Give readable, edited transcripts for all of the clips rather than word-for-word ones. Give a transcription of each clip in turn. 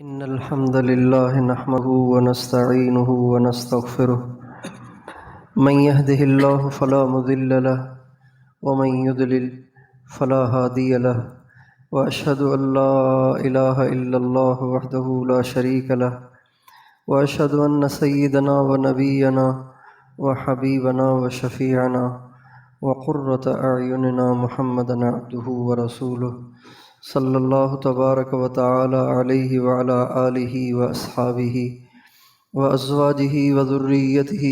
إن الحمد لله نحمده ونستعينه ونستغفره من يهده الله فلا مضل له ومن يضلل فلا هادي له وأشهد أن لا إله إلا الله وحده لا شريك له وأشهد أن سيدنا ونبينا وحبيبنا وشفيعنا وقرة أعيننا محمدا عبده ورسوله صلی اللہ تبارک و تعالی علیہ وعلی آلہ واصحابہ وازواجہ وذریتہ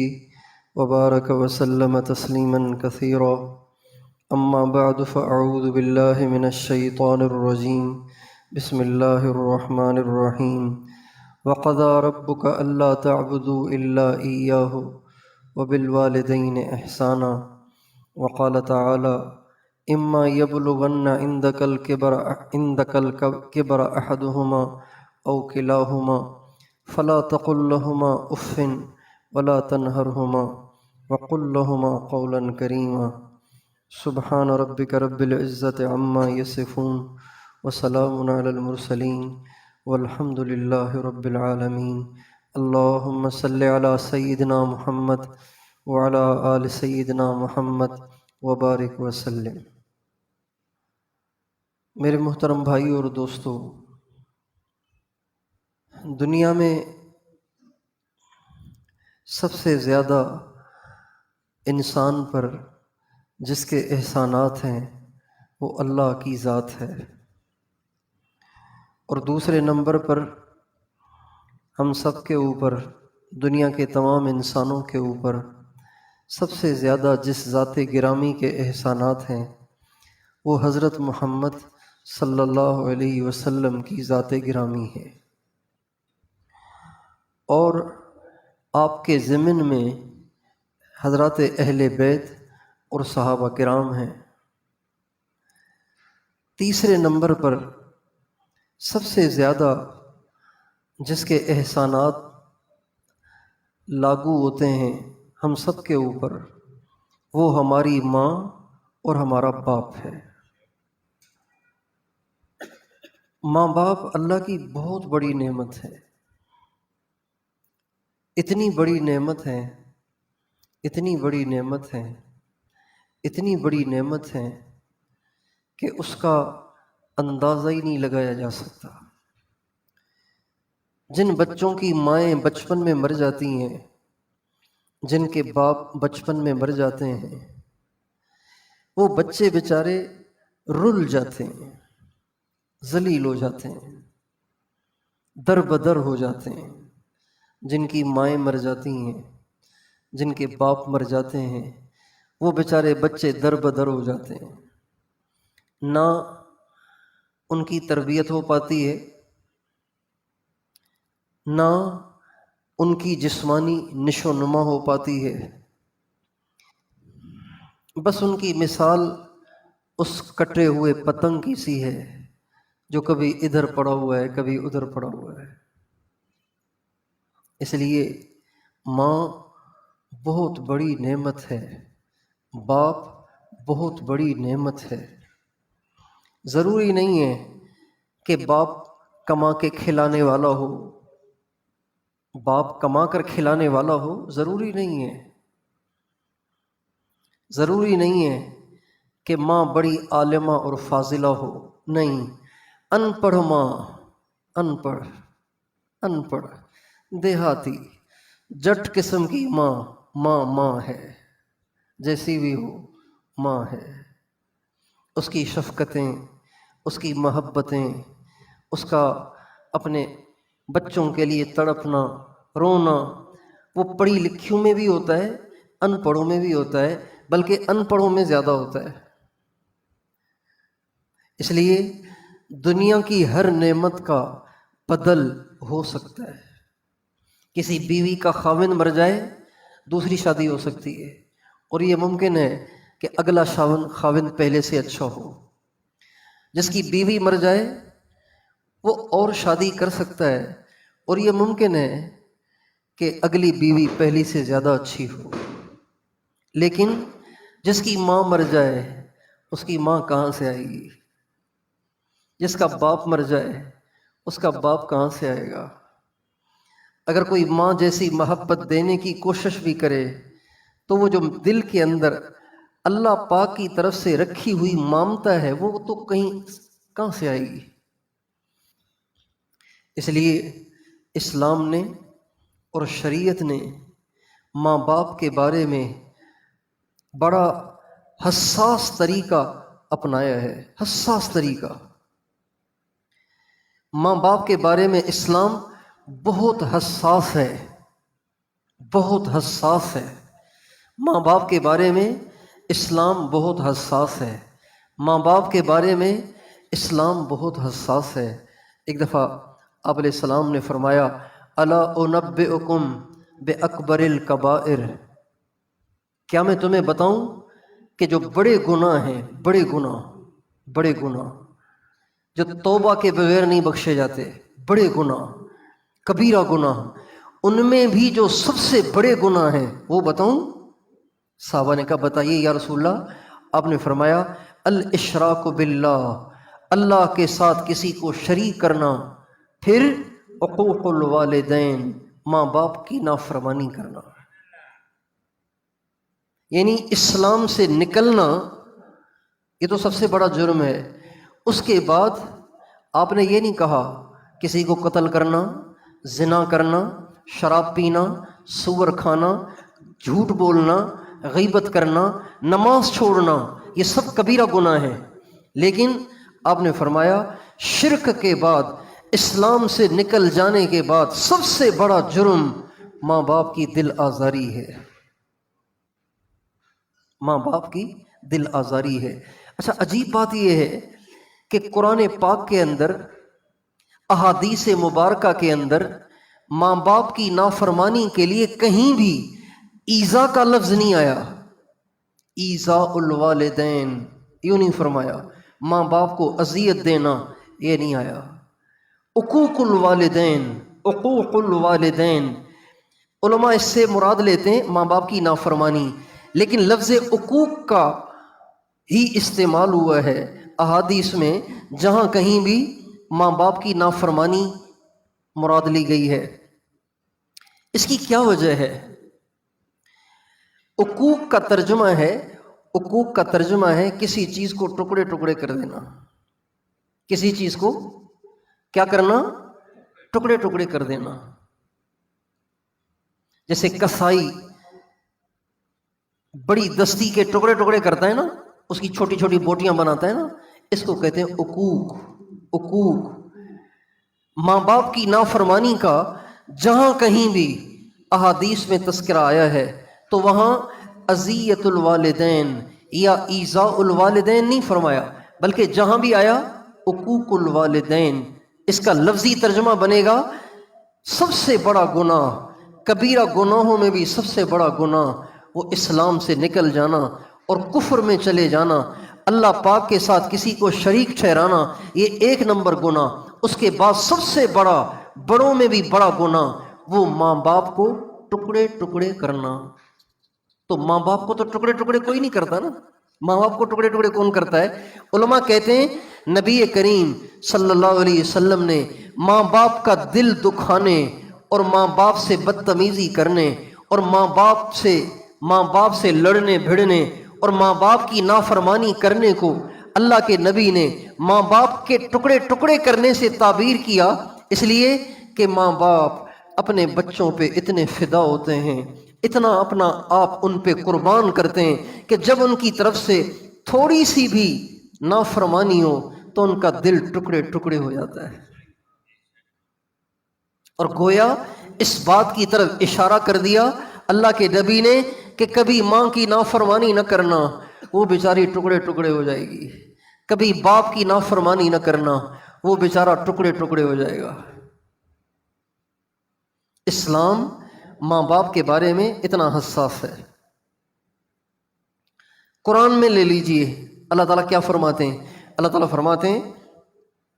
وبارک وسلم تسلیما کثیرا اما بعد فاعوذ باللہ من الشیطان الرجیم بسم اللہ الرحمن الرحیم وقضى ربک الا تعبدوا الا ایاہ وبالوالدین احسانا وقال تعالی اما یبلغن عندک الکبر احدہما او کلاہما فلا تقل لہما اف ولا تنہرہما وقل لہما قولا کریما سبحان ربک رب العزۃ عما یصفون وسلام علی المرسلین والحمد للہ رب العالمین اللہم صل علی سیدنا محمد وعلی آل سیدنا محمد وبارک وسلم۔ میرے محترم بھائی اور دوستو، دنیا میں سب سے زیادہ انسان پر جس کے احسانات ہیں وہ اللہ کی ذات ہے، اور دوسرے نمبر پر ہم سب کے اوپر، دنیا کے تمام انسانوں کے اوپر سب سے زیادہ جس ذات گرامی کے احسانات ہیں وہ حضرت محمد صلی اللہ علیہ وسلم کی ذات گرامی ہے، اور آپ کے ضمن میں حضرات اہل بیت اور صحابہ کرام ہیں۔ تیسرے نمبر پر سب سے زیادہ جس کے احسانات لاگو ہوتے ہیں ہم سب کے اوپر وہ ہماری ماں اور ہمارا باپ ہے۔ ماں باپ اللہ کی بہت بڑی نعمت ہے، اتنی بڑی نعمت ہے، اتنی بڑی نعمت ہے، اتنی بڑی نعمت ہے کہ اس کا اندازہ ہی نہیں لگایا جا سکتا۔ جن بچوں کی مائیں بچپن میں مر جاتی ہیں، جن کے باپ بچپن میں مر جاتے ہیں، وہ بچے بیچارے رل جاتے ہیں، ذلیل ہو جاتے ہیں، در بدر ہو جاتے ہیں۔ جن کی مائیں مر جاتی ہیں، جن کے باپ مر جاتے ہیں، وہ بیچارے بچے در بدر ہو جاتے ہیں، نہ ان کی تربیت ہو پاتی ہے، نہ ان کی جسمانی نشو و نما ہو پاتی ہے، بس ان کی مثال اس کٹے ہوئے پتنگ کی سی ہے جو کبھی ادھر پڑا ہوا ہے کبھی ادھر پڑا ہوا ہے۔ اس لیے ماں بہت بڑی نعمت ہے، باپ بہت بڑی نعمت ہے۔ ضروری نہیں ہے کہ باپ کما کے کھلانے والا ہو، باپ کما کر کھلانے والا ہو، ضروری نہیں ہے۔ ضروری نہیں ہے کہ ماں بڑی عالمہ اور فاضلہ ہو، نہیں، ان پڑھ ماں، ان پڑھ، ان پڑھ، دیہاتی جٹ قسم کی ماں، ماں ہے، جیسی بھی ہو ماں ہے۔ اس کی شفقتیں، اس کی محبتیں، اس کا اپنے بچوں کے لیے تڑپنا، رونا، وہ پڑھی لکھیوں میں بھی ہوتا ہے، ان پڑھوں میں بھی ہوتا ہے، بلکہ ان پڑھوں میں زیادہ ہوتا ہے۔ اس لیے دنیا کی ہر نعمت کا بدل ہو سکتا ہے۔ کسی بیوی کا خاوند مر جائے دوسری شادی ہو سکتی ہے، اور یہ ممکن ہے کہ اگلا خاوند پہلے سے اچھا ہو۔ جس کی بیوی مر جائے وہ اور شادی کر سکتا ہے، اور یہ ممکن ہے کہ اگلی بیوی پہلی سے زیادہ اچھی ہو۔ لیکن جس کی ماں مر جائے اس کی ماں کہاں سے آئے گی؟ جس کا باپ مر جائے اس کا باپ کہاں سے آئے گا؟ اگر کوئی ماں جیسی محبت دینے کی کوشش بھی کرے تو وہ جو دل کے اندر اللہ پاک کی طرف سے رکھی ہوئی ممتا ہے وہ تو کہاں سے آئے گی؟ اس لیے اسلام نے اور شریعت نے ماں باپ کے بارے میں بڑا حساس طریقہ اپنایا ہے، حساس طریقہ۔ ماں باپ کے بارے میں اسلام بہت حساس ہے، بہت حساس ہے۔ ماں باپ کے بارے میں اسلام بہت حساس ہے، ماں باپ کے بارے میں اسلام بہت حساس ہے۔ ایک دفعہ آپ علیہ السلام نے فرمایا الا انبئکم باکبر الکبائر، کیا میں تمہیں بتاؤں کہ جو بڑے گناہ ہیں، بڑے گناہ جو توبہ کے بغیر نہیں بخشے جاتے، بڑے گناہ، کبیرہ گناہ، ان میں بھی جو سب سے بڑے گناہ ہیں وہ بتاؤں؟ صحابہ نے کہا بتائیے یا رسول اللہ۔ آپ نے فرمایا الاشراک باللہ، اللہ کے ساتھ کسی کو شریک کرنا، پھر عقوق الوالدین، ماں باپ کی نافرمانی کرنا۔ یعنی اسلام سے نکلنا یہ تو سب سے بڑا جرم ہے۔ اس کے بعد آپ نے یہ نہیں کہا کسی کو قتل کرنا، زنا کرنا، شراب پینا، سور کھانا، جھوٹ بولنا، غیبت کرنا، نماز چھوڑنا، یہ سب کبیرہ گناہ ہیں۔ لیکن آپ نے فرمایا شرک کے بعد، اسلام سے نکل جانے کے بعد سب سے بڑا جرم ماں باپ کی دل آزاری ہے، ماں باپ کی دل آزاری ہے۔ اچھا عجیب بات یہ ہے کہ قرآن پاک کے اندر، احادیث مبارکہ کے اندر ماں باپ کی نافرمانی کے لیے کہیں بھی ایذا کا لفظ نہیں آیا، ایذاء الوالدین یوں نہیں فرمایا، ماں باپ کو اذیت دینا یہ نہیں آیا۔ عقوق الوالدین، عقوق الوالدین، علماء اس سے مراد لیتے ہیں ماں باپ کی نافرمانی، لیکن لفظ عقوق کا ہی استعمال ہوا ہے احادیث میں، جہاں کہیں بھی ماں باپ کی نافرمانی مراد لی گئی ہے۔ اس کی کیا وجہ ہے؟ عقوق کا ترجمہ ہے کسی چیز کو ٹکڑے ٹکڑے کر دینا، کسی چیز کو کیا کرنا؟ ٹکڑے ٹکڑے کر دینا۔ جیسے کسائی بڑی دستی کے ٹکڑے ٹکڑے کرتا ہے نا، اس کی چھوٹی چھوٹی بوٹیاں بناتا ہے نا، اس کو کہتے ہیں عقوق۔ عقوق ماں باپ کی نافرمانی کا جہاں کہیں بھی احادیث میں تذکرہ آیا ہے تو وہاں اذیت الوالدین یا ایذاء الوالدین نہیں فرمایا، بلکہ جہاں بھی آیا عقوق الوالدین، اس کا لفظی ترجمہ بنے گا سب سے بڑا گناہ، کبیرہ گناہوں میں بھی سب سے بڑا گناہ وہ اسلام سے نکل جانا اور کفر میں چلے جانا، اللہ پاک کے ساتھ کسی کو شریک ٹھہرانا، یہ ایک نمبر گناہ۔ اس کے بعد سب سے بڑا، بڑوں میں بھی بڑا گناہ وہ ماں باپ کو ٹکڑے ٹکڑے کرنا۔ تو ماں باپ کو تو ٹکڑے ٹکڑے کوئی نہیں کرتا نا، ماں باپ کو ٹکڑے ٹکڑے کون کرتا ہے؟ علماء کہتے ہیں نبی کریم صلی اللہ علیہ وسلم نے ماں باپ کا دل دکھانے اور ماں باپ سے بدتمیزی کرنے اور ماں باپ سے لڑنے بھڑنے اور ماں باپ کی نافرمانی کرنے کو اللہ کے نبی نے ماں باپ کے ٹکڑے ٹکڑے کرنے سے تعبیر کیا، اس لیے کہ ماں باپ اپنے بچوں پہ اتنے فدا ہوتے ہیں، اتنا اپنا آپ ان پہ قربان کرتے ہیں کہ جب ان کی طرف سے تھوڑی سی بھی نافرمانی ہو تو ان کا دل ٹکڑے ٹکڑے ہو جاتا ہے۔ اور گویا اس بات کی طرف اشارہ کر دیا اللہ کے نبی نے کہ کبھی ماں کی نافرمانی نہ کرنا، وہ بیچاری ٹکڑے ٹکڑے ہو جائے گی، کبھی باپ کی نافرمانی نہ کرنا، وہ بیچارہ ٹکڑے ٹکڑے ہو جائے گا۔ اسلام ماں باپ کے بارے میں اتنا حساس ہے۔ قرآن میں لے لیجئے اللہ تعالیٰ کیا فرماتے ہیں؟ اللہ تعالیٰ فرماتے ہیں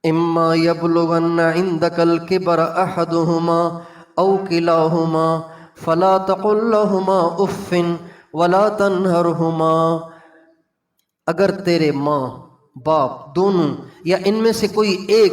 اما یبلغن عندک الکبر احدہما او کلاہما فلا تقل لہما اف ولا تنہرہما، اگر تیرے ماں باپ دونوں یا ان میں سے کوئی ایک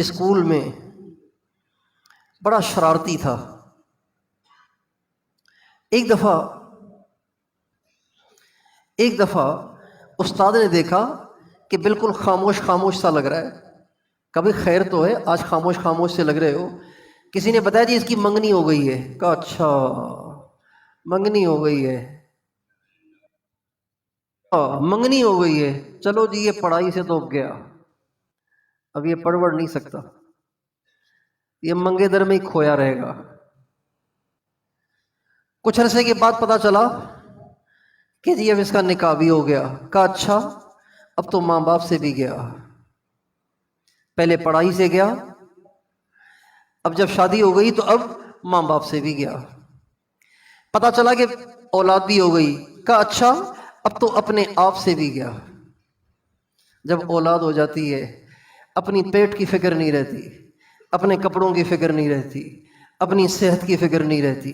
اسکول میں بڑا شرارتی تھا. ایک دفعہ استاد نے دیکھا کہ بالکل خاموش خاموش سا لگ رہا ہے. کبھی خیر تو ہے، آج خاموش خاموش سے لگ رہے ہو. کسی نے بتایا جی اس کی منگنی ہو گئی ہے. کہا اچھا منگنی ہو گئی ہے، منگنی ہو گئی ہے، چلو جی یہ پڑھائی سے تو گیا، اب یہ پڑھ نہیں سکتا، یہ منگے در میں ہی کھویا رہے گا. کچھ عرصے کے بعد پتا چلا کہ جی اب اس کا نکاح بھی ہو گیا. کہا اچھا اب تو ماں باپ سے بھی گیا. پہلے پڑھائی سے گیا، اب جب شادی ہو گئی تو اب ماں باپ سے بھی گیا. پتا چلا کہ اولاد بھی ہو گئی. کہا اچھا اب تو اپنے آپ سے بھی گیا. جب اولاد ہو جاتی ہے اپنی پیٹ کی فکر نہیں رہتی، اپنے کپڑوں کی فکر نہیں رہتی، اپنی صحت کی فکر نہیں رہتی،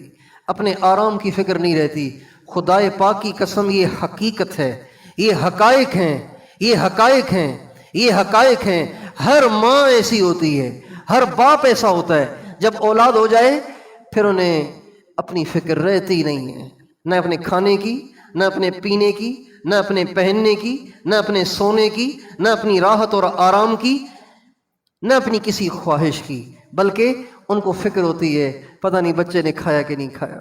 اپنے آرام کی فکر نہیں رہتی. خدائے پاک کی قسم یہ حقیقت ہے، یہ حقائق ہیں، یہ حقائق ہیں، یہ حقائق ہیں. ہر ماں ایسی ہوتی ہے، ہر باپ ایسا ہوتا ہے. جب اولاد ہو جائے پھر انہیں اپنی فکر رہتی نہیں ہے، نہ اپنے کھانے کی، نہ اپنے پینے کی، نہ اپنے پہننے کی، نہ اپنے سونے کی، نہ اپنی راحت اور آرام کی، نہ اپنی کسی خواہش کی، بلکہ ان کو فکر ہوتی ہے پتہ نہیں بچے نے کھایا کہ نہیں کھایا.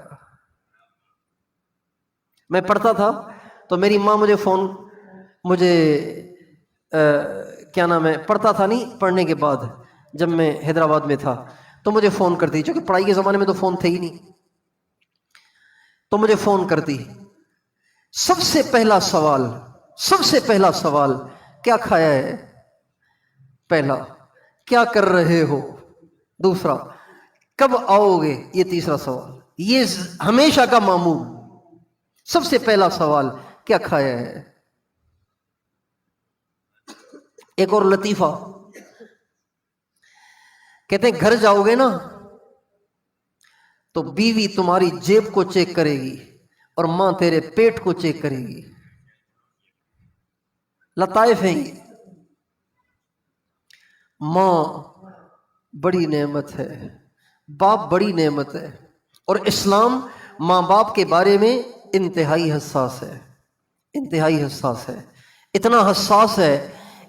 میں پڑھتا تھا تو میری ماں مجھے کیا نام ہے، پڑھتا تھا نہیں، پڑھنے کے بعد جب میں حیدرآباد میں تھا تو مجھے فون کرتی، چونکہ پڑھائی کے زمانے میں تو فون تھے ہی نہیں، تو مجھے فون کرتی. سب سے پہلا سوال کیا کھایا ہے، پہلا کیا کر رہے ہو، دوسرا کب آؤ گے، یہ تیسرا سوال. یہ ہمیشہ کا معمول. سب سے پہلا سوال کیا کھایا ہے. ایک اور لطیفہ، کہتے ہیں گھر جاؤ گے نا تو بیوی تمہاری جیب کو چیک کرے گی اور ماں تیرے پیٹ کو چیک کرے گی. لطائف ہیں یہ. ماں بڑی نعمت ہے، باپ بڑی نعمت ہے، اور اسلام ماں باپ کے بارے میں انتہائی حساس ہے، انتہائی حساس ہے. اتنا حساس ہے،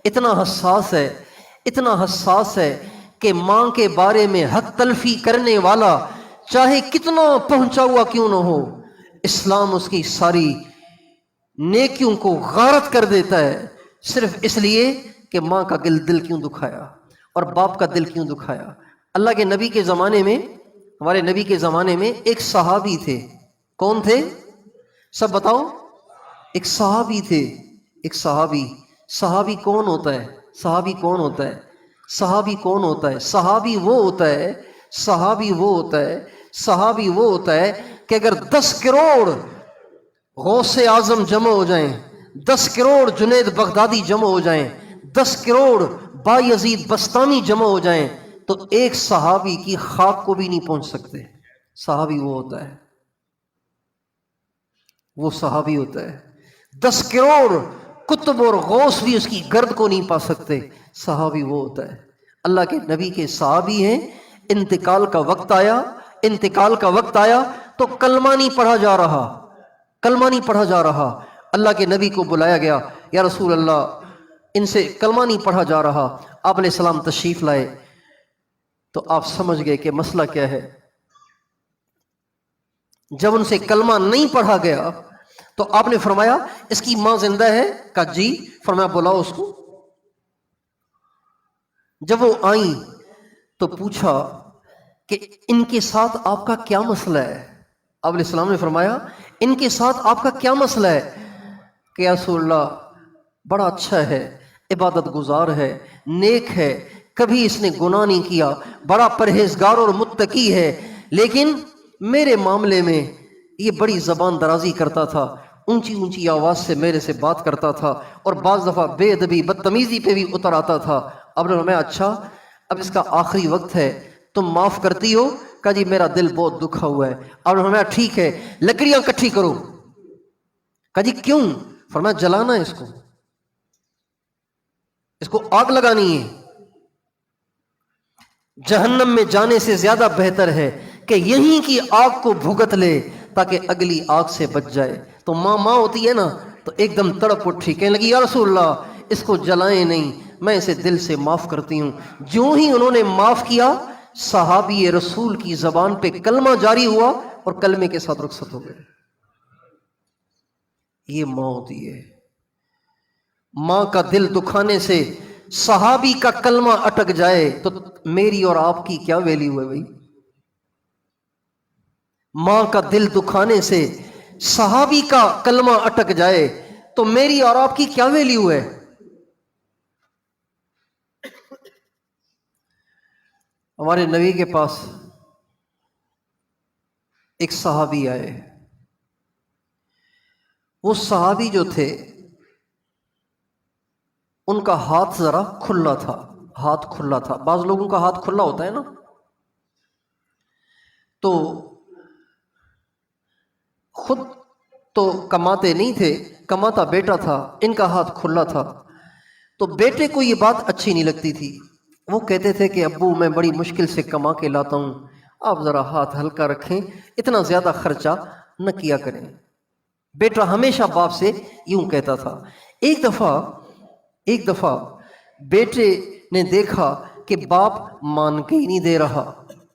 اتنا حساس ہے، اتنا حساس ہے کہ ماں کے بارے میں حق تلفی کرنے والا چاہے کتنا پہنچا ہوا کیوں نہ ہو، اسلام اس کی ساری نیکیوں کو غارت کر دیتا ہے، صرف اس لیے کہ ماں کا دل کیوں دکھایا اور باپ کا دل کیوں دکھایا. اللہ کے نبی کے زمانے میں، ہمارے نبی کے زمانے میں ایک صحابی تھے. کون تھے سب بتاؤ؟ ایک صحابی تھے. ایک صحابی کون ہوتا ہے؟ صحابی کون ہوتا ہے؟ صحابی کون ہوتا ہے؟ صحابی وہ ہوتا ہے، صحابی وہ ہوتا ہے، صحابی وہ ہوتا ہے کہ اگر 10 کروڑ غوث اعظم جمع ہو جائیں، 10 کروڑ جنید بغدادی جمع ہو جائیں، 10 کروڑ بایزید بستانی جمع ہو جائیں تو ایک صحابی کی خاک کو بھی نہیں پہنچ سکتے. صحابی وہ ہوتا ہے، وہ صحابی ہوتا ہے. 10 کروڑ کتب اور غوث بھی اس کی گرد کو نہیں پا سکتے. صحابی وہ ہوتا ہے. اللہ کے نبی کے صحابی ہیں. انتقال کا وقت آیا تو کلمہ نہیں پڑھا جا رہا. اللہ کے نبی کو بلایا گیا، یا رسول اللہ ان سے کلمہ نہیں پڑھا جا رہا. آپ علیہ السلام تشریف لائے تو آپ سمجھ گئے کہ مسئلہ کیا ہے. جب ان سے کلمہ نہیں پڑھا گیا تو آپ نے فرمایا اس کی ماں زندہ ہے؟ کہا جی. فرمایا بلاؤ اس کو. جب وہ آئیں تو پوچھا کہ ان کے ساتھ آپ کا کیا مسئلہ ہے. آپ علیہ السلام نے فرمایا ان کے ساتھ آپ کا کیا مسئلہ ہے؟ کہ یا رسول اللہ بڑا اچھا ہے، عبادت گزار ہے، نیک ہے، کبھی اس نے گناہ نہیں کیا، بڑا پرہیزگار اور متقی ہے، لیکن میرے معاملے میں یہ بڑی زبان درازی کرتا تھا، اونچی اونچی آواز سے میرے سے بات کرتا تھا، اور بعض دفعہ بے ادبی بدتمیزی پہ بھی اتر آتا تھا. اب نے فرمایا اچھا اب اس کا آخری وقت ہے، تم معاف کرتی ہو؟ کہا جی میرا دل بہت دکھا ہوا ہے. اب نے فرمایا ٹھیک ہے لکڑیاں کٹھی کرو. کہا جی کیوں؟ فرمایا جلانا ہے اس کو آگ لگانی ہے. جہنم میں جانے سے زیادہ بہتر ہے کہ یہیں کی آگ کو بھگت لے تاکہ اگلی آگ سے بچ جائے۔ تو ماں ہوتی ہے نا، تو ایک دم تڑپ اٹھی، کہنے لگی یا رسول اللہ اس کو جلائیں نہیں، میں اسے دل سے معاف کرتی ہوں۔ جو ہی انہوں نے معاف کیا، صحابی رسول کی زبان پہ کلمہ جاری ہوا اور کلمے کے ساتھ رخصت ہو گئے۔ یہ ماں ہوتی ہے۔ ماں کا دل دکھانے سے صحابی کا کلمہ اٹک جائے تو میری اور آپ کی کیا ویلیو ہے بھائی؟ ماں کا دل دکھانے سے صحابی کا کلمہ اٹک جائے تو میری اور آپ کی کیا ویلیو ہے؟ ہمارے نبی کے پاس ایک صحابی آئے۔ وہ صحابی جو تھے ان کا ہاتھ ذرا کھلا تھا، ہاتھ کھلا تھا۔ بعض لوگوں کا ہاتھ کھلا ہوتا ہے نا، تو خود تو کماتے نہیں تھے، کماتا بیٹا تھا، ان کا ہاتھ کھلا تھا۔ تو بیٹے کو یہ بات اچھی نہیں لگتی تھی۔ وہ کہتے تھے کہ ابو میں بڑی مشکل سے کما کے لاتا ہوں، آپ ذرا ہاتھ ہلکا رکھیں، اتنا زیادہ خرچہ نہ کیا کریں۔ بیٹا ہمیشہ باپ سے یوں کہتا تھا۔ ایک دفعہ بیٹے نے دیکھا کہ باپ مان کے ہی نہیں دے رہا،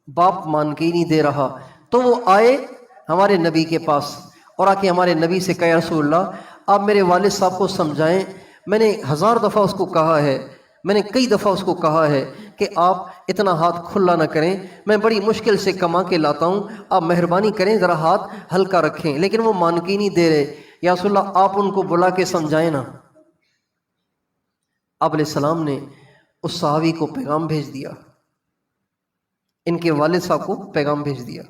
باپ مان کے ہی نہیں دے رہا، تو وہ آئے ہمارے نبی کے پاس اور آ کے ہمارے نبی سے کہا یا رسول اللہ آپ میرے والد صاحب کو سمجھائیں، میں نے 1000 دفعہ اس کو کہا ہے، میں نے کئی دفعہ اس کو کہا ہے کہ آپ اتنا ہاتھ کھلا نہ کریں، میں بڑی مشکل سے کما کے لاتا ہوں، آپ مہربانی کریں ذرا ہاتھ ہلکا رکھیں، لیکن وہ مان کے ہی نہیں دے رہے۔ یا رسول اللہ آپ ان کو بلا کے سمجھائیں نا۔ آپ علیہ السلام نے اس صحابی کو پیغام بھیج دیا، ان کے والد صاحب کو پیغام بھیج دیا۔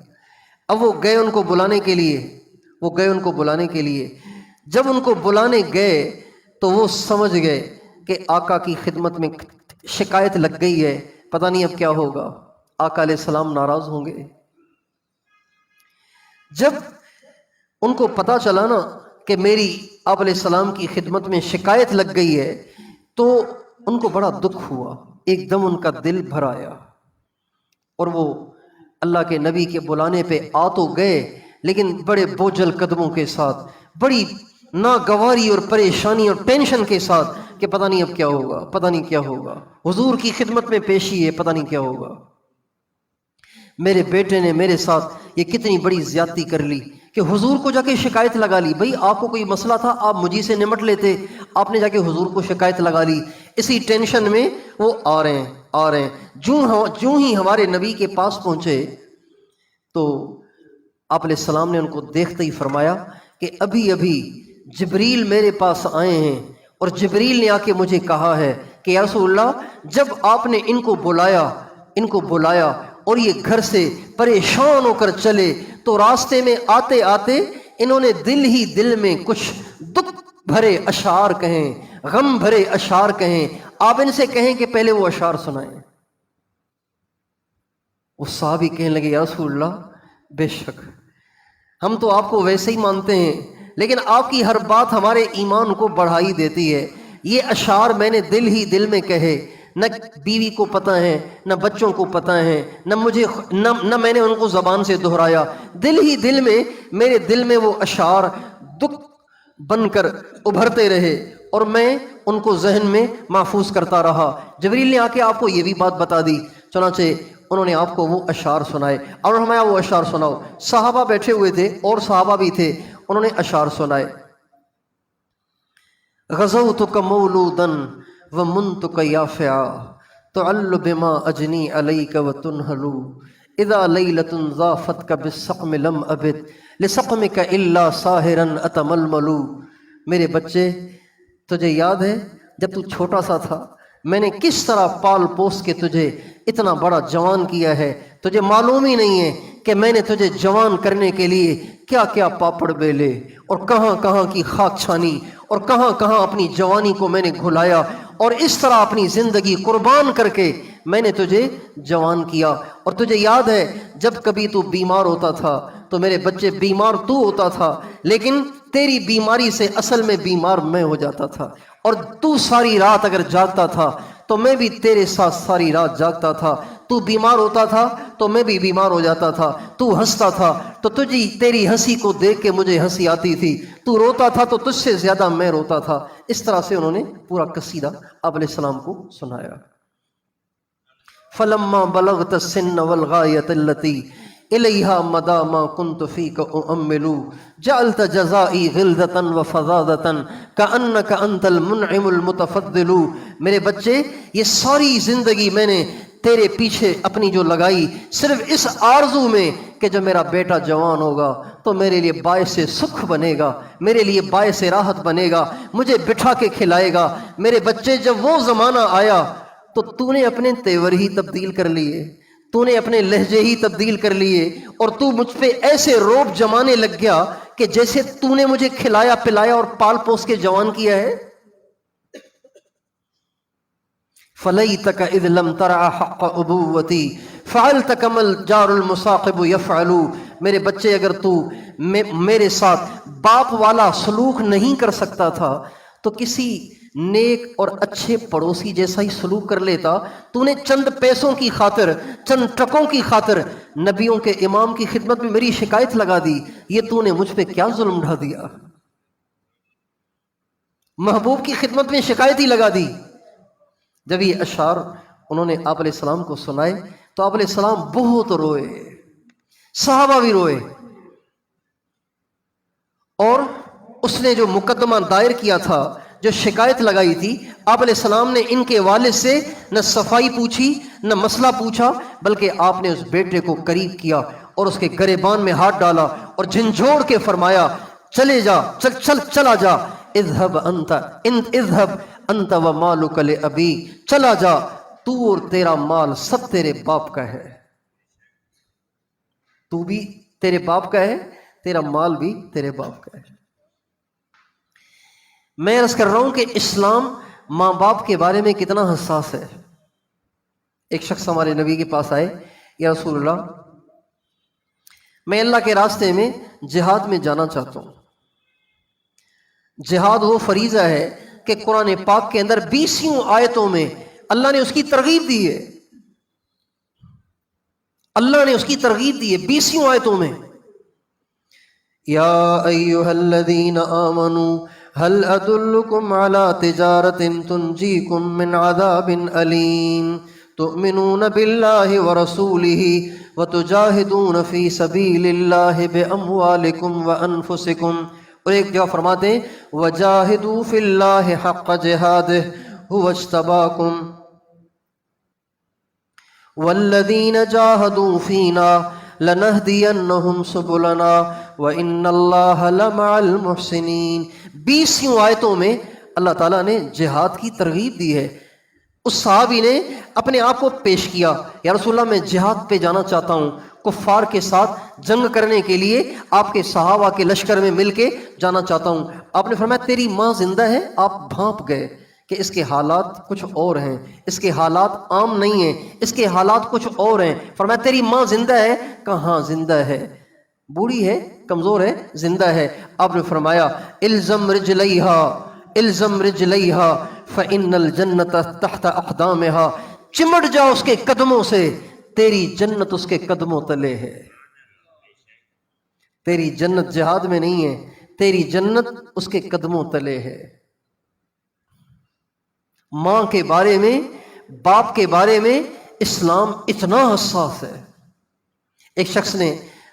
اب وہ گئے ان کو بلانے کے لیے، جب ان کو بلانے گئے تو وہ سمجھ گئے کہ آقا کی خدمت میں شکایت لگ گئی ہے، پتہ نہیں اب کیا ہوگا، آقا علیہ السلام ناراض ہوں گے۔ جب ان کو پتہ چلا نا کہ میری آپ علیہ السلام کی خدمت میں شکایت لگ گئی ہے تو ان کو بڑا دکھ ہوا، ایک دم ان کا دل بھر آیا، اور وہ اللہ کے نبی کے بلانے پہ آ تو گئے لیکن بڑے بوجھل قدموں کے ساتھ، بڑی ناگواری اور پریشانی اور ٹینشن کے ساتھ کہ پتہ نہیں اب کیا ہوگا، پتہ نہیں کیا ہوگا، حضور کی خدمت میں پیشی ہے، پتہ نہیں کیا ہوگا۔ میرے بیٹے نے میرے ساتھ یہ کتنی بڑی زیادتی کر لی کہ حضور کو جا کے شکایت لگا لی۔ بھئی آپ کو کوئی مسئلہ تھا آپ مجھے سے نمٹ لیتے، آپ نے جا کے حضور کو شکایت لگا لی۔ اسی ٹینشن میں وہ آ رہے ہیں۔ جوں ہی ہمارے نبی کے پاس پہنچے تو آپ علیہ السلام نے ان کو دیکھتے ہی فرمایا کہ ابھی جبریل میرے پاس آئے ہیں اور جبریل نے آ کے مجھے کہا ہے کہ یا رسول اللہ جب آپ نے ان کو بلایا اور یہ گھر سے پریشان ہو کر چلے تو راستے میں آتے آتے انہوں نے دل میں کچھ دکھ بھرے اشعار کہیں، غم بھرے اشعار کہیں، آپ ان سے کہیں کہ پہلے وہ اشعار سنائیں۔ وہ صحابی کہنے لگے یا رسول اللہ بے شک ہم تو آپ کو ویسے ہی مانتے ہیں لیکن آپ کی ہر بات ہمارے ایمان کو بڑھائی دیتی ہے۔ یہ اشعار میں نے دل میں کہے، نہ بیوی کو پتہ ہے نہ بچوں کو پتہ ہے، نہ میں نے ان کو زبان سے دہرایا، دل میں میرے دل میں وہ اشعار دکھ بن کر ابھرتے رہے اور میں ان کو ذہن میں محفوظ کرتا رہا۔ جبریل نے آ کے آپ کو یہ بھی بات بتا دی، چنانچہ انہوں نے آپ کو وہ اشعار سنائے اور ہمیں وہ اشعار سناؤ۔ صحابہ بیٹھے ہوئے تھے اور صحابہ بھی تھے، انہوں نے اشعار سنائے۔ غزوتک مولودا ومنتک یافعا تعل بما اجنی علیک وتنہل اذا لیلۃ ضافتک بالسقم لم ابت لسقمک الا ساہرا اتململ۔ میرے بچے تجھے یاد ہے جب تو چھوٹا سا تھا میں نے کس طرح پال پوس کے تجھے اتنا بڑا جوان کیا ہے، تجھے معلوم ہی نہیں ہے کہ میں نے تجھے جوان کرنے کے لیے کیا کیا پاپڑ بیلے اور کہاں کہاں کی خاک چھانی اور کہاں کہاں اپنی جوانی کو میں نے گھلایا اور اس طرح اپنی زندگی قربان کر کے میں نے تجھے جوان کیا۔ اور تجھے یاد ہے جب کبھی تو بیمار ہوتا تھا تو میرے بچے بیمار تو ہوتا تھا لیکن تیری بیماری سے اصل میں بیمار میں ہو جاتا تھا، اور تو ساری رات اگر جاگتا تھا تو میں بھی تیرے ساتھ ساری رات جاگتا تھا، تو بیمار ہوتا تھا تو میں بھی بیمار ہو جاتا تھا، تو ہنستا تھا تو تیری ہنسی کو دیکھ کے مجھے ہنسی آتی تھی، تو روتا تھا تو تجھ سے زیادہ میں روتا تھا۔ اس طرح سے انہوں نے پورا قصیدہ آپ علیہ السلام کو سنایا۔ فلما بلغت السن والغایۃ التي الیہا مدى ما كنت فیک اؤمل جعلت جزائی غلظۃ وفظاظۃ کأنک انت المنعم المتفضل۔ میرے بچے، یہ ساری زندگی میں نے تیرے پیچھے اپنی جو لگائی، صرف اس آرزو میں کہ جب میرا بیٹا جوان ہوگا تو میرے لیے باعث سکھ بنے گا، میرے لیے باعث راحت بنے گا، مجھے بٹھا کے کھلائے گا۔ میرے بچے، جب وہ زمانہ آیا تو نے اپنے تیور ہی تبدیل کر لیے، تو نے اپنے لہجے ہی تبدیل کر لیے، اور تو مجھ پہ ایسے روب جمانے لگ گیا کہ جیسے تو نے مجھے کھلایا پلایا اور پال پوس کے جوان کیا ہے۔ فلیتک اذ لم ترع حق ابوتی فعلت کما الجار المصاحب یفعل۔ میرے بچے، اگر تو میرے ساتھ باپ والا سلوک نہیں کر سکتا تھا تو کسی نیک اور اچھے پڑوسی جیسا ہی سلوک کر لیتا۔ تو نے چند پیسوں کی خاطر، چند ٹکوں کی خاطر نبیوں کے امام کی خدمت میں میری شکایت لگا دی۔ یہ تو نے مجھ پہ کیا ظلم ڈھا دیا؟ محبوب کی خدمت میں شکایت ہی لگا دی۔ جب یہ اشعار انہوں نے آپ علیہ السلام کو سنائے تو آپ علیہ السلام بہت روئے، صحابہ بھی روئے، اور اس نے جو مقدمہ دائر کیا تھا، جو شکایت لگائی تھی، آپ علیہ السلام نے ان کے والد سے نہ صفائی پوچھی نہ مسئلہ پوچھا، بلکہ آپ نے اس بیٹے کو قریب کیا اور اس کے گریبان میں ہاتھ ڈالا اور جھنجھوڑ کے فرمایا، چلے جا، چلا جا، اذهب انت ومالک لابی، چلا جا، تو اور تیرا مال سب تیرے باپ کا ہے، تو بھی تیرے باپ کا ہے، تیرا مال بھی تیرے باپ کا ہے۔ میں عرض کر رہا ہوں کہ اسلام ماں باپ کے بارے میں کتنا حساس ہے۔ ایک شخص ہمارے نبی کے پاس آئے، یا رسول اللہ، میں اللہ کے راستے میں جہاد میں جانا چاہتا ہوں۔ جہاد وہ فریضہ ہے کہ قرآن پاک کے اندر 20 آیتوں میں اللہ نے اس کی ترغیب دی ہے، اللہ نے اس کی ترغیب دی ہے 20 آیتوں میں۔ یا ایھا الذین آمنوا هل ادلکم علی تجارۃ تنجیکم من عذاب علیم تؤمنون باللہ ورسولہ وتجاہدون فی سبیل اللہ باموالکم وانفسکم، اور ایک جگہ فرماتے ہیں وجاہدوا فی اللہ حق جہادہ هو اجتباکم والذین جاہدوا فینا لنہدینہم سبلنا وان اللہ لمع المحسنین۔ 20 آیتوں میں اللہ تعالیٰ نے جہاد کی ترغیب دی ہے۔ اس صحابی نے اپنے آپ کو پیش کیا، یا رسول اللہ، میں جہاد پہ جانا چاہتا ہوں، کفار کے ساتھ جنگ کرنے کے لیے آپ کے صحابہ کے لشکر میں مل کے جانا چاہتا ہوں۔ آپ نے فرمایا تیری ماں زندہ ہے؟ آپ بھانپ گئے کہ اس کے حالات کچھ اور ہیں، اس کے حالات عام نہیں ہیں، اس کے حالات کچھ اور ہیں۔ فرمایا تیری ماں زندہ ہے؟ کہاں زندہ ہے، بوڑھی ہے، کمزور ہے، زندہ ہے۔ آپ نے فرمایا الزم رجلیہا الزم رجلیہا فإن الجنت تحت اقدامہا، چمٹ جا اس کے قدموں سے، تیری جنت اس کے قدموں تلے ہے۔ تیری جنت جہاد میں نہیں ہے، تیری جنت اس کے قدموں تلے ہے۔ ماں کے بارے میں، باپ کے بارے میں اسلام اتنا حساس ہے۔ ایک شخص نے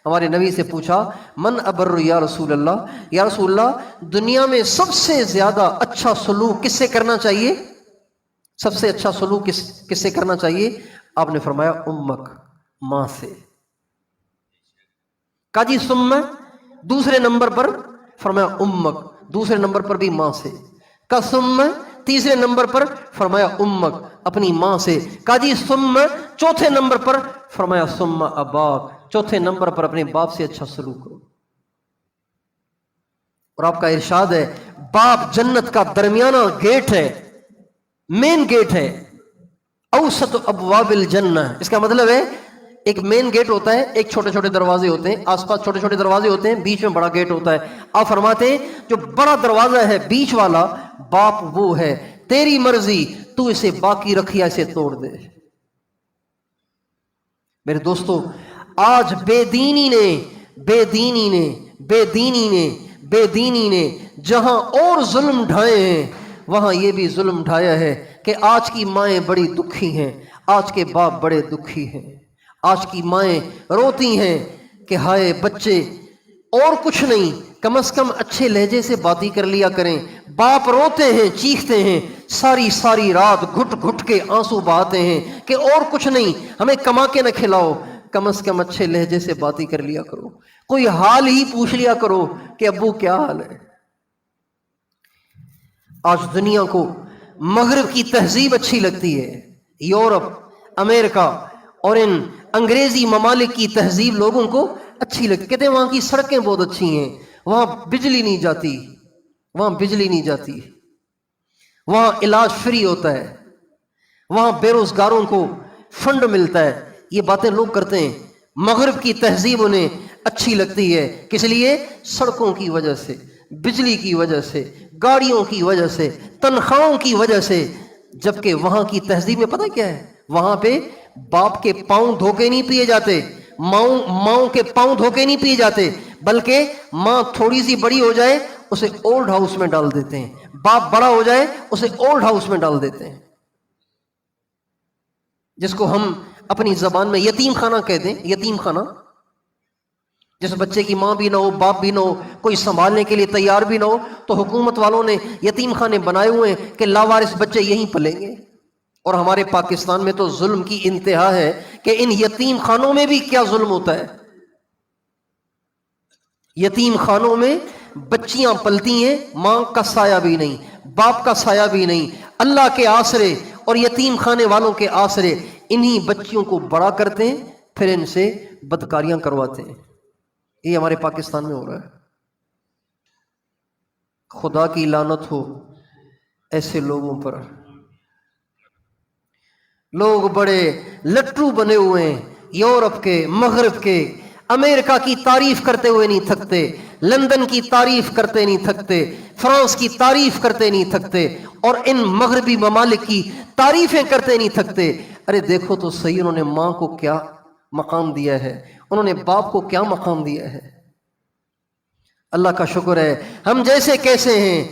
ہمارے نبی سے پوچھا من ابر یا رسول اللہ، یا رسول اللہ دنیا میں سب سے زیادہ اچھا سلوک کس سے کرنا چاہیے؟ سب سے اچھا سلوک کس سے کرنا چاہیے؟ آپ نے فرمایا امک، ماں سے۔ کہا جی ثم، دوسرے نمبر پر فرمایا امک، دوسرے نمبر پر بھی ماں سے۔ کہا ثم، تیسرے نمبر پر فرمایا امک، اپنی ماں سے۔ کہا جی ثم، چوتھے نمبر پر فرمایا ثم اباک، چوتھے نمبر پر اپنے باپ سے اچھا سلوک کرو۔ اور آپ کا ارشاد ہے باپ جنت کا درمیانہ گیٹ ہے، مین گیٹ ہے، اوسط ابواب الجنہ۔ اس کا مطلب ہے ایک مین گیٹ ہوتا ہے، ایک چھوٹے چھوٹے دروازے ہوتے ہیں، آس پاس چھوٹے چھوٹے دروازے ہوتے ہیں، بیچ میں بڑا گیٹ ہوتا ہے۔ آپ فرماتے ہیں جو بڑا دروازہ ہے بیچ والا، باپ وہ ہے، تیری مرضی، تو اسے باقی رکھ یا اسے توڑ دے۔ میرے دوستو، آج بے دینی نے جہاں اور ظلم ڈھائے ہیں وہاں یہ بھی ظلم ڈھایا ہے کہ آج کی مائیں بڑی دکھی ہیں، آج کے باپ بڑے دکھی ہیں، آج کی مائیں روتی ہیں کہ ہائے بچے، اور کچھ نہیں، کم از کم اچھے لہجے سے باتیں کر لیا کریں۔ باپ روتے ہیں، چیختے ہیں، ساری رات گھٹ گھٹ کے آنسو بہاتے ہیں کہ اور کچھ نہیں، ہمیں کما کے نہ کھلاؤ، کم از کم اچھے لہجے سے باتیں کر لیا کرو، کوئی حال ہی پوچھ لیا کرو کہ ابو کیا حال ہے۔ آج دنیا کو مغرب کی تہذیب اچھی لگتی ہے، یورپ، امریکہ اور ان انگریزی ممالک کی تہذیب لوگوں کو اچھی لگتی، کہتے ہیں وہاں کی سڑکیں بہت اچھی ہیں، وہاں بجلی نہیں جاتی، وہاں علاج فری ہوتا ہے، وہاں بے روزگاروں کو فنڈ ملتا ہے۔ یہ باتیں لوگ کرتے ہیں، مغرب کی تہذیب انہیں اچھی لگتی ہے، کس لیے؟ سڑکوں کی وجہ سے، بجلی کی وجہ سے، گاڑیوں کی وجہ سے، تنخواہوں کی وجہ سے۔ جبکہ وہاں کی تہذیب میں پتہ کیا ہے؟ وہاں پہ باپ کے پاؤں دھوکے نہیں پیے جاتے، ماؤں کے پاؤں دھوکے نہیں پیے جاتے، بلکہ ماں تھوڑی سی بڑی ہو جائے اسے اولڈ ہاؤس میں ڈال دیتے ہیں، باپ بڑا ہو جائے اسے اولڈ ہاؤس میں ڈال دیتے ہیں، جس کو ہم اپنی زبان میں یتیم خانہ کہتے ہیں۔ یتیم خانہ، جس بچے کی ماں بھی نہ ہو، باپ بھی نہ ہو، کوئی سنبھالنے کے لیے تیار بھی نہ ہو، تو حکومت والوں نے یتیم خانے بنائے ہوئے ہیں کہ لاوارث بچے یہیں پلیں گے۔ اور ہمارے پاکستان میں تو ظلم کی انتہا ہے کہ ان یتیم خانوں میں بھی کیا ظلم ہوتا ہے۔ یتیم خانوں میں بچیاں پلتی ہیں، ماں کا سایہ بھی نہیں، باپ کا سایہ بھی نہیں، اللہ کے آسرے اور یتیم خانے والوں کے آسرے انہی بچیوں کو بڑا کرتے ہیں، پھر ان سے بدکاریاں کرواتے ہیں۔ یہ ہمارے پاکستان میں ہو رہا ہے۔ خدا کی لعنت ہو ایسے لوگوں پر۔ لوگ بڑے لٹو بنے ہوئے ہیں، یورپ کے، مغرب کے، امریکہ کی تعریف کرتے ہوئے نہیں تھکتے، لندن کی تعریف کرتے نہیں تھکتے، فرانس کی تعریف کرتے نہیں تھکتے، اور ان مغربی ممالک کی تعریفیں کرتے نہیں تھکتے۔ ارے دیکھو تو صحیح، انہوں نے ماں کو کیا مقام دیا ہے، انہوں نے باپ کو کیا مقام دیا ہے۔ اللہ کا شکر ہے ہم جیسے کیسے ہیں،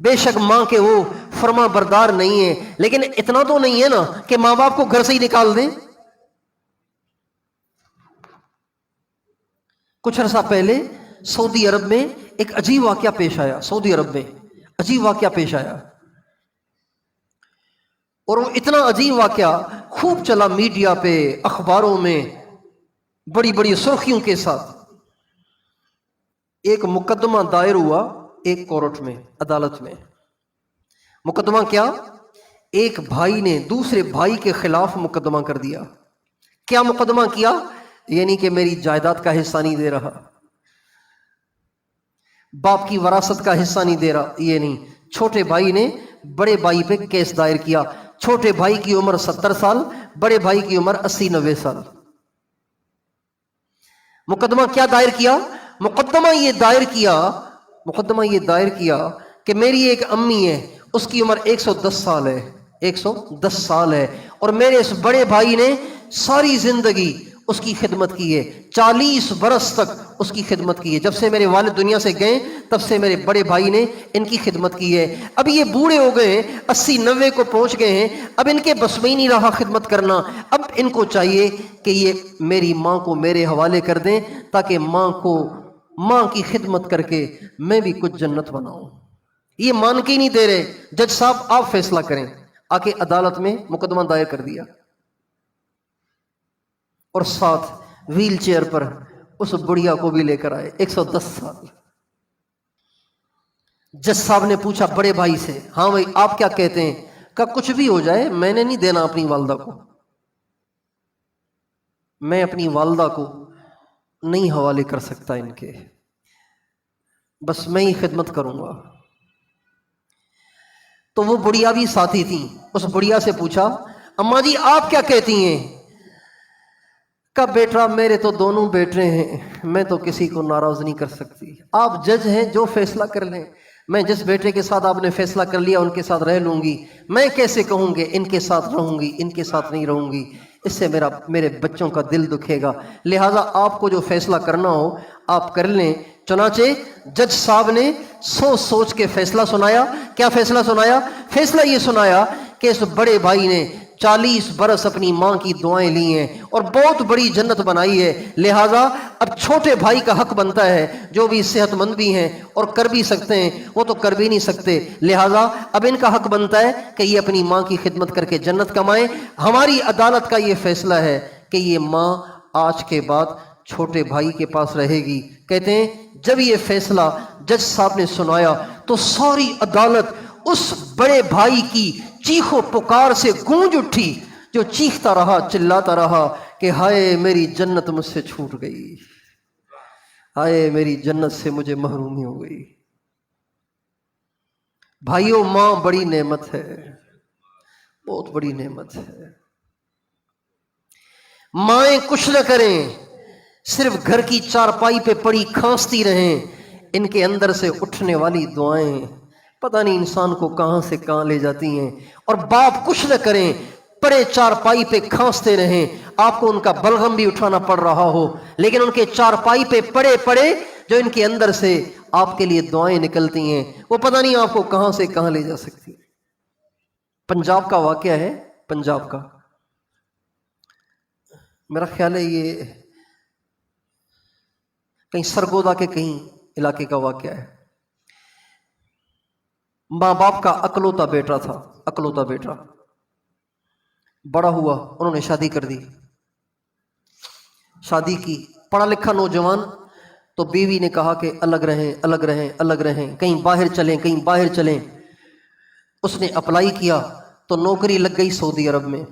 بے شک ماں کے وہ فرما بردار نہیں ہیں، لیکن اتنا تو نہیں ہے نا کہ ماں باپ کو گھر سے ہی نکال دیں۔ کچھ عرصہ پہلے سعودی عرب میں ایک عجیب واقعہ پیش آیا، سعودی عرب میں عجیب واقعہ پیش آیا، اور وہ اتنا عجیب واقعہ خوب چلا میڈیا پہ، اخباروں میں، بڑی بڑی سرخیوں کے ساتھ۔ ایک مقدمہ دائر ہوا ایک کورٹ میں، عدالت میں۔ مقدمہ کیا؟ ایک بھائی نے دوسرے بھائی کے خلاف مقدمہ کر دیا۔ کیا مقدمہ کیا؟ یعنی کہ میری جائیداد کا حصہ نہیں دے رہا، باپ کی وراثت کا حصہ نہیں دے رہا، یہ نہیں۔ چھوٹے بھائی نے بڑے بھائی پہ کیس دائر کیا۔ چھوٹے بھائی کی عمر 70 سال، بڑے بھائی کی عمر 80-90 سال۔ مقدمہ کیا دائر کیا؟ مقدمہ یہ دائر کیا کہ میری ایک امی ہے، اس کی عمر 110 سال ہے، 110 سال ہے، اور میرے اس بڑے بھائی نے ساری زندگی اس کی خدمت کی ہے، 40 برس تک اس کی خدمت کی ہے۔ جب سے میرے والد دنیا سے گئے تب سے میرے بڑے بھائی نے ان کی خدمت کی ہے۔ اب یہ بوڑھے ہو گئے ہیں، 80-90 کو پہنچ گئے ہیں، اب ان کے بس میں ہی نہیں رہا خدمت کرنا۔ اب ان کو چاہیے کہ یہ میری ماں کو میرے حوالے کر دیں تاکہ ماں کی خدمت کر کے میں بھی کچھ جنت بناؤں۔ یہ مان کے ہی نہیں دے رہے، جج صاحب آپ فیصلہ کریں۔ آ کے عدالت میں مقدمہ دائر کر دیا، اور ساتھ ویل چیئر پر اس بڑھیا کو بھی لے کر آئے، 110 سال۔ جج صاحب نے پوچھا بڑے بھائی سے، ہاں بھائی آپ کیا کہتے ہیں؟ کہا کچھ بھی ہو جائے میں نے نہیں دینا اپنی والدہ کو، میں اپنی والدہ کو نہیں حوالے کر سکتا ان کے، بس میں ہی خدمت کروں گا۔ تو وہ بڑھیا بھی ساتھی تھی، اس بڑھیا سے پوچھا اماں جی آپ کیا کہتی ہیں؟ کہا بیٹا میرے تو دونوں بیٹے ہیں، میں تو کسی کو ناراض نہیں کر سکتی، آپ جج ہیں جو فیصلہ کر لیں، میں جس بیٹے کے ساتھ آپ نے فیصلہ کر لیا ان کے ساتھ رہ لوں گی، میں کیسے کہوں گے ان کے ساتھ رہوں گی، ان کے ساتھ نہیں رہوں گی۔ اس سے میرے بچوں کا دل دکھے گا، لہٰذا آپ کو جو فیصلہ کرنا ہو آپ کر لیں۔ چنانچہ جج صاحب نے سوچ سوچ کے فیصلہ سنایا۔ کیا فیصلہ سنایا؟ فیصلہ یہ سنایا کہ اس بڑے بھائی نے 40 برس اپنی ماں کی دعائیں لی ہیں اور بہت بڑی جنت بنائی ہے، لہٰذا اب چھوٹے بھائی کا حق بنتا ہے، جو بھی صحت مند بھی ہیں اور کر بھی سکتے ہیں، وہ تو کر بھی نہیں سکتے، لہٰذا اب ان کا حق بنتا ہے کہ یہ اپنی ماں کی خدمت کر کے جنت کمائیں۔ ہماری عدالت کا یہ فیصلہ ہے کہ یہ ماں آج کے بعد چھوٹے بھائی کے پاس رہے گی۔ کہتے ہیں جب یہ فیصلہ جج صاحب نے سنایا تو ساری عدالت اس بڑے بھائی کی چیخ و پکار سے گونج اٹھی، جو چیختا رہا، چلاتا رہا کہ ہائے میری جنت مجھ سے چھوٹ گئی، ہائے میری جنت سے مجھے محرومی ہو گئی۔ بھائیوں، ماں بڑی نعمت ہے، بہت بڑی نعمت ہے۔ مائیں کچھ نہ کریں، صرف گھر کی چارپائی پہ پڑی کھانستی رہیں، ان کے اندر سے اٹھنے والی دعائیں پتہ نہیں انسان کو کہاں سے کہاں لے جاتی ہیں۔ اور باپ کچھ نہ کریں، پڑے چارپائی پہ کھانستے رہیں، آپ کو ان کا بلغم بھی اٹھانا پڑ رہا ہو، لیکن ان کے چارپائی پہ پڑے پڑے جو ان کے اندر سے آپ کے لیے دعائیں نکلتی ہیں، وہ پتہ نہیں آپ کو کہاں سے کہاں لے جا سکتی۔ پنجاب کا واقعہ ہے، پنجاب کا، میرا خیال ہے یہ کہیں سرگودا کے کہیں علاقے کا واقعہ ہے۔ ماں باپ کا اکلوتا بیٹا تھا، اکلوتا بیٹا، بڑا ہوا، انہوں نے شادی کر دی، شادی کی، پڑھا لکھا نوجوان، تو بیوی نے کہا کہ الگ رہیں، الگ رہیں، الگ رہیں، کہیں باہر چلیں، کہیں باہر چلیں۔ اس نے اپلائی کیا تو نوکری لگ گئی سعودی عرب میں،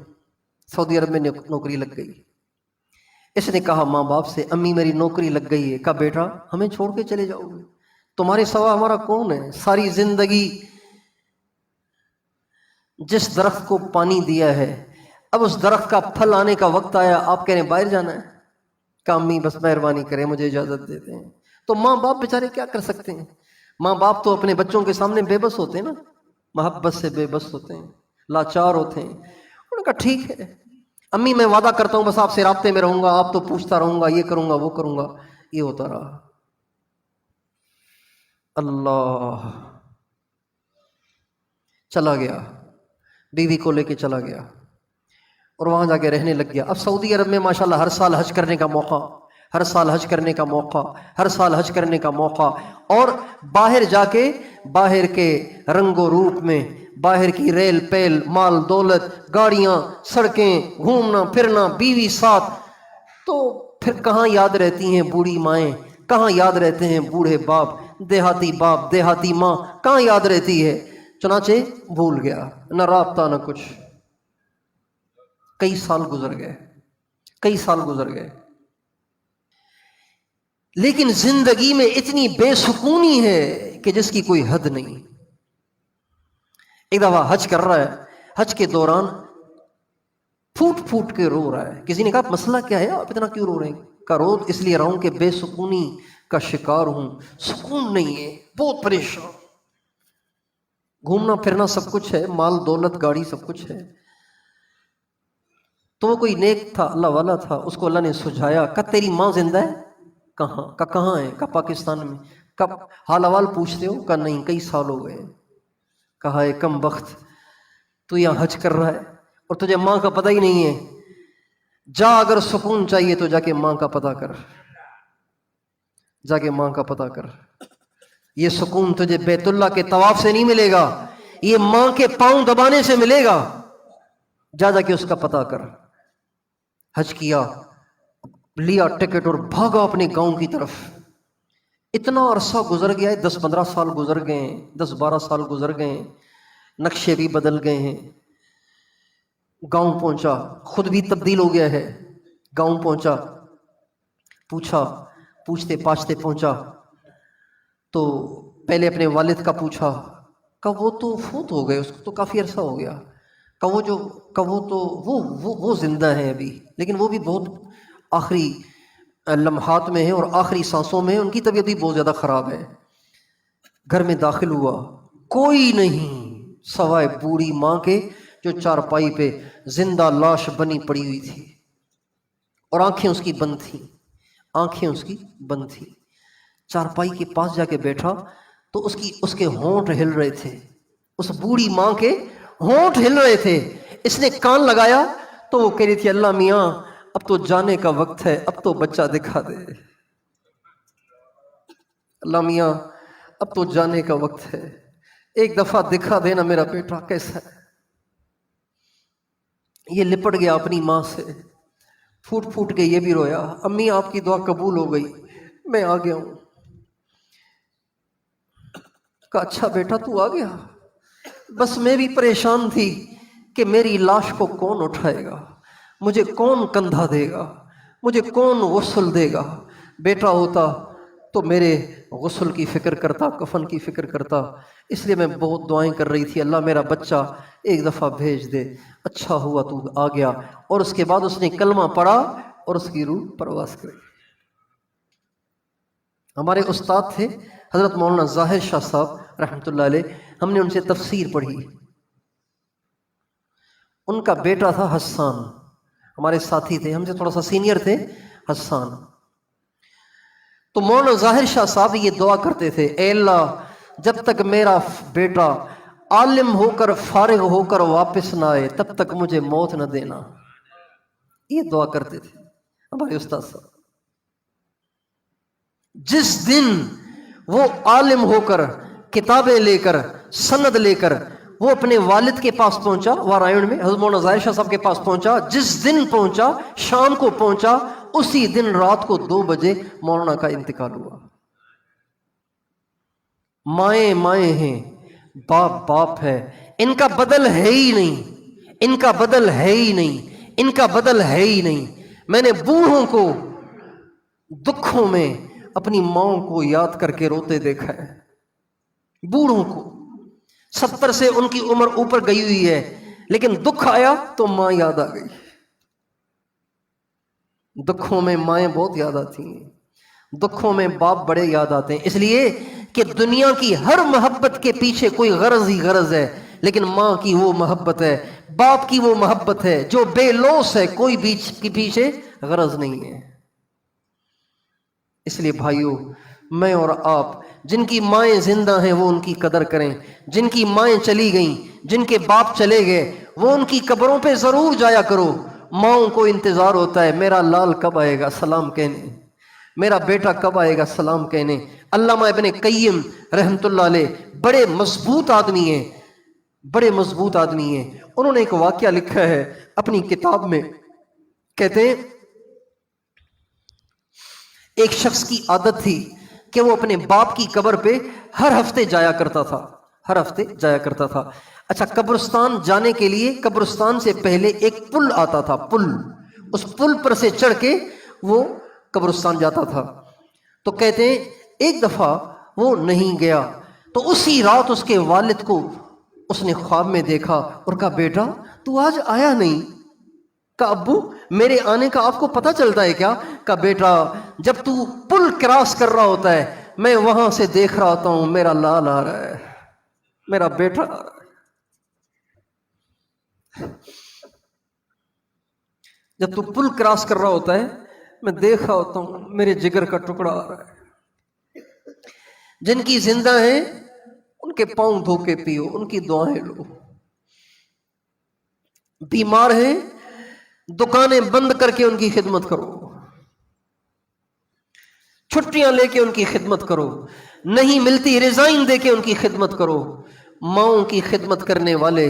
سعودی عرب میں نوکری لگ گئی۔ اس نے کہا ماں باپ سے امی میری نوکری لگ گئی ہے۔ کہا بیٹا ہمیں چھوڑ کے چلے جاؤ گے؟ تمہارے سوا ہمارا کون ہے؟ ساری زندگی جس درخت کو پانی دیا ہے، اب اس درخت کا پھل آنے کا وقت آیا، آپ کہہ رہے ہیں باہر جانا ہے؟ کہ امی بس مہربانی کریں، مجھے اجازت دیتے ہیں۔ تو ماں باپ بیچارے کیا کر سکتے ہیں؟ ماں باپ تو اپنے بچوں کے سامنے بے بس ہوتے ہیں نا، محبت سے بے بس ہوتے ہیں، لاچار ہوتے ہیں۔ انہوں نے کہا ٹھیک ہے امی، میں وعدہ کرتا ہوں بس آپ سے رابطے میں رہوں گا، آپ تو پوچھتا رہوں گا، یہ کروں گا وہ کروں گا۔ یہ ہوتا رہا۔ اللہ چلا گیا، بیوی کو لے کے چلا گیا اور وہاں جا کے رہنے لگ گیا۔ اب سعودی عرب میں ماشاءاللہ ہر سال حج کرنے کا موقع، ہر سال حج کرنے کا موقع، ہر سال حج کرنے کا موقع، اور باہر جا کے باہر کے رنگ و روپ میں، باہر کی ریل پیل، مال دولت، گاڑیاں، سڑکیں، گھومنا پھرنا، بیوی ساتھ، تو پھر کہاں یاد رہتی ہیں بوڑھی مائیں، کہاں یاد رہتے ہیں بوڑھے باپ باپ، دیہاتی ماں، کہاں یاد رہتی ہے؟ چنانچہ بھول گیا، نہ رابطہ نہ کچھ۔ کئی سال گزر گئے، کئی سال گزر گئے، لیکن زندگی میں اتنی بے سکونی ہے کہ جس کی کوئی حد نہیں۔ ایک دفعہ حج کر رہا ہے، حج کے دوران پھوٹ پھوٹ کے رو رہا ہے۔ کسی نے کہا مسئلہ کیا ہے، آپ اتنا کیوں رو رہے ہیں؟ کہا رو اس لیے رہا ہوں کہ بے سکونی کا شکار ہوں، سکون نہیں ہے، بہت پریشان۔ گھومنا پھرنا سب کچھ ہے، مال دولت گاڑی سب کچھ ہے۔ تو وہ کوئی نیک تھا، اللہ والا تھا، اس کو اللہ نے سجھایا۔ کہا تیری ماں زندہ ہے؟ کہاں؟ کہاں ہے؟ کہا پاکستان میں۔ کب حال احوال پوچھتے ہو؟ کہا نہیں، کئی سال ہو گئے۔ کہا اے کم بخت، تو یہاں حج کر رہا ہے اور تجھے ماں کا پتہ ہی نہیں ہے؟ جا، اگر سکون چاہیے تو جا کے ماں کا پتہ کر، جا کے ماں کا پتہ کر۔ یہ سکون تجھے بیت اللہ کے طواف سے نہیں ملے گا، یہ ماں کے پاؤں دبانے سے ملے گا۔ جا کے اس کا پتہ کر۔ حج کیا، لیا ٹکٹ اور بھاگا اپنے گاؤں کی طرف۔ اتنا عرصہ گزر گیا ہے، 10-15 سال گزر گئے ہیں، 10-12 سال گزر گئے ہیں، نقشے بھی بدل گئے ہیں۔ گاؤں پہنچا، خود بھی تبدیل ہو گیا ہے۔ گاؤں پہنچا، پوچھا، پوچھتے پاچھتے پہنچا تو پہلے اپنے والد کا پوچھا، کہا وہ تو فوت ہو گئے، اس کو تو کافی عرصہ ہو گیا۔ وہ زندہ ہیں ابھی، لیکن وہ بھی بہت آخری لمحات میں ہیں اور آخری سانسوں میں ہیں، ان کی طبیعت بھی بہت زیادہ خراب ہے۔ گھر میں داخل ہوا، کوئی نہیں سوائے بوڑھی ماں کے جو چارپائی پہ زندہ لاش بنی پڑی ہوئی تھی اور آنکھیں اس کی بند تھیں، آنکھیں اس کی بند تھیں۔ چارپائی کے پاس جا کے بیٹھا تو اس کے ہونٹ ہل رہے تھے، اس بوڑھی ماں کے ہونٹ ہل رہے تھے۔ اس نے کان لگایا تو وہ کہہ رہی تھی اللہ میاں اب تو جانے کا وقت ہے، اب تو بچہ دکھا دے، اللہ میاں اب تو جانے کا وقت ہے، ایک دفعہ دکھا دینا میرا بیٹا کیسا ہے۔ یہ لپٹ گیا اپنی ماں سے، پھوٹ پھوٹ کے یہ بھی رویا، امی آپ کی دعا قبول ہو گئی، میں آ گیا ہوں۔ کہا اچھا بیٹا تو آ گیا، بس میں بھی پریشان تھی کہ میری لاش کو کون اٹھائے گا، مجھے کون کندھا دے گا، مجھے کون غسل دے گا۔ بیٹا ہوتا تو میرے غسل کی فکر کرتا، کفن کی فکر کرتا، اس لیے میں بہت دعائیں کر رہی تھی اللہ میرا بچہ ایک دفعہ بھیج دے۔ اچھا ہوا تو آ گیا۔ اور اس کے بعد اس نے کلمہ پڑھا اور اس کی روح پرواز کری۔ ہمارے استاد تھے حضرت مولانا ظاہر شاہ صاحب رحمۃ اللہ علیہ، ہم نے ان سے تفسیر پڑھی۔ ان کا بیٹا تھا حسان، ہمارے ساتھی تھے، ہم سے تھوڑا سا سینئر تھے حسان۔ تو مولانا ظاہر شاہ صاحب یہ دعا کرتے تھے اے اللہ جب تک میرا بیٹا عالم ہو کر فارغ ہو کر واپس نہ آئے تب تک مجھے موت نہ دینا، یہ دعا کرتے تھے ہمارے استاد صاحب۔ جس دن وہ عالم ہو کر کتابیں لے کر سند لے کر وہ اپنے والد کے پاس پہنچا وارائن میں، حضرت مولانا ظاہر شاہ صاحب کے پاس پہنچا، جس دن پہنچا شام کو پہنچا، اسی دن رات کو 2 بجے مولانا کا انتقال ہوا۔ مائیں مائیں ہیں، باپ باپ ہے، ان کا بدل ہے ہی نہیں، ان کا بدل ہے ہی نہیں، ان کا بدل ہے ہی نہیں۔ میں نے بوڑھوں کو دکھوں میں اپنی ماں کو یاد کر کے روتے دیکھا ہے، بوڑھوں کو 70 سے ان کی عمر اوپر گئی ہوئی ہے، لیکن دکھ آیا تو ماں یاد آ گئی۔ دکھوں میں مائیں بہت یاد آتی ہیں، دکھوں میں باپ بڑے یاد آتے ہیں، اس لیے کہ دنیا کی ہر محبت کے پیچھے کوئی غرض ہی غرض ہے، لیکن ماں کی وہ محبت ہے، باپ کی وہ محبت ہے جو بے لوث ہے، کوئی بیچ کے پیچھے غرض نہیں ہے۔ اس لیے بھائیو میں اور آپ جن کی مائیں زندہ ہیں وہ ان کی قدر کریں، جن کی مائیں چلی گئیں، جن کے باپ چلے گئے وہ ان کی قبروں پہ ضرور جایا کرو۔ ماؤں کو انتظار ہوتا ہے میرا لال کب آئے گا سلام کہنے، میرا بیٹا کب آئے گا سلام کہنے۔ علامہ ابن قیم رحمۃ اللہ علیہ بڑے مضبوط آدمی ہیں، بڑے مضبوط آدمی ہیں، انہوں نے ایک واقعہ لکھا ہے اپنی کتاب میں، کہتے ہیں ایک شخص کی عادت تھی کہ وہ اپنے باپ کی قبر پہ ہر ہفتے جایا کرتا تھا، ہر ہفتے جایا کرتا تھا۔ اچھا قبرستان جانے کے لیے قبرستان سے پہلے ایک پل آتا تھا، پل، اس پل پر سے چڑھ کے وہ قبرستان جاتا تھا۔ تو کہتے ہیں ایک دفعہ وہ نہیں گیا تو اسی رات اس کے والد کو اس نے خواب میں دیکھا اور کہا بیٹا تو آج آیا نہیں؟ کہا ابو میرے آنے کا آپ کو پتہ چلتا ہے کیا؟ کہا بیٹا جب تو پل کراس کر رہا ہوتا ہے میں وہاں سے دیکھ رہا ہوتا ہوں میرا لال آ رہا ہے، میرا بیٹا آ رہا ہے۔ جب تو پل کراس کر رہا ہوتا ہے میں دیکھ رہا ہوتا ہوں میرے جگر کا ٹکڑا آ رہا ہے۔ جن کی زندہ ہیں ان کے پاؤں دھو کے پیو، ان کی دعائیں لو۔ بیمار ہیں دکانیں بند کر کے ان کی خدمت کرو، چھٹیاں لے کے ان کی خدمت کرو، نہیں ملتی ریزائن دے کے ان کی خدمت کرو۔ ماؤں کی خدمت کرنے والے،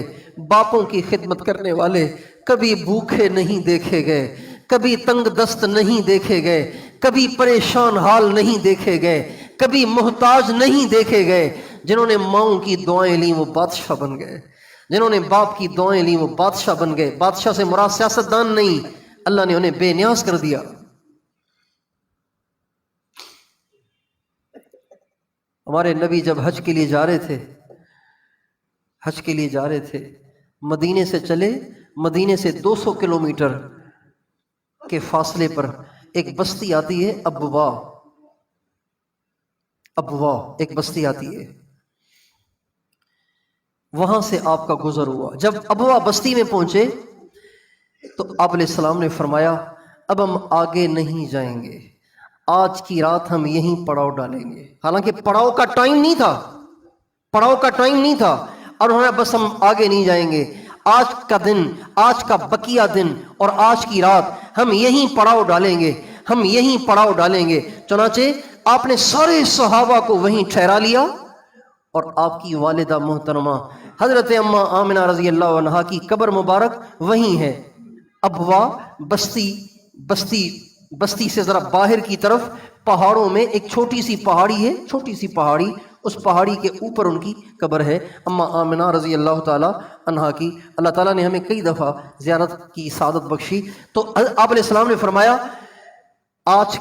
باپوں کی خدمت کرنے والے کبھی بھوکے نہیں دیکھے گئے، کبھی تنگ دست نہیں دیکھے گئے، کبھی پریشان حال نہیں دیکھے گئے، کبھی محتاج نہیں دیکھے گئے۔ جنہوں نے ماؤں کی دعائیں لیں وہ بادشاہ بن گئے، جنہوں نے باپ کی دعائیں لیں وہ بادشاہ بن گئے۔ بادشاہ سے مراد سیاستدان نہیں، اللہ نے انہیں بے نیاز کر دیا۔ ہمارے نبی جب حج کے لیے جا رہے تھے، حج کے لیے جا رہے تھے، مدینے سے چلے، مدینے سے 200 کلومیٹر کے فاصلے پر ایک بستی آتی ہے ابوا، ابوا ایک بستی آتی ہے۔ وہاں سے آپ کا گزر ہوا۔ جب ابوا بستی میں پہنچے تو آپ علیہ السلام نے فرمایا اب ہم آگے نہیں جائیں گے، آج کی رات ہم یہیں پڑاؤ ڈالیں گے۔ حالانکہ پڑاؤ کا ٹائم نہیں تھا، پڑاؤ کا ٹائم نہیں تھا، اور انہوں نے بس ہم آگے نہیں جائیں گے، آج کا دن، آج کا بقیہ دن اور آج کی رات ہم یہیں پڑاؤ ڈالیں گے، ہم یہیں پڑاؤ ڈالیں گے۔ چنانچہ آپ نے سارے صحابہ کو وہیں ٹھہرا لیا، اور آپ کی والدہ محترمہ حضرت اماں آمنہ رضی اللہ عنہا کی قبر مبارک وہیں ہے۔ ابوا بستی سے ذرا باہر کی طرف پہاڑوں میں ایک چھوٹی سی پہاڑی ہے، چھوٹی سی پہاڑی، اس پہاڑی کے اوپر ان کی قبر ہے اماں آمنہ رضی اللہ تعالی عنہا کی۔ اللہ تعالیٰ نے ہمیں کئی دفعہ زیارت کی سعادت بخشی۔ تو آپ علیہ السلام نے فرمایا آج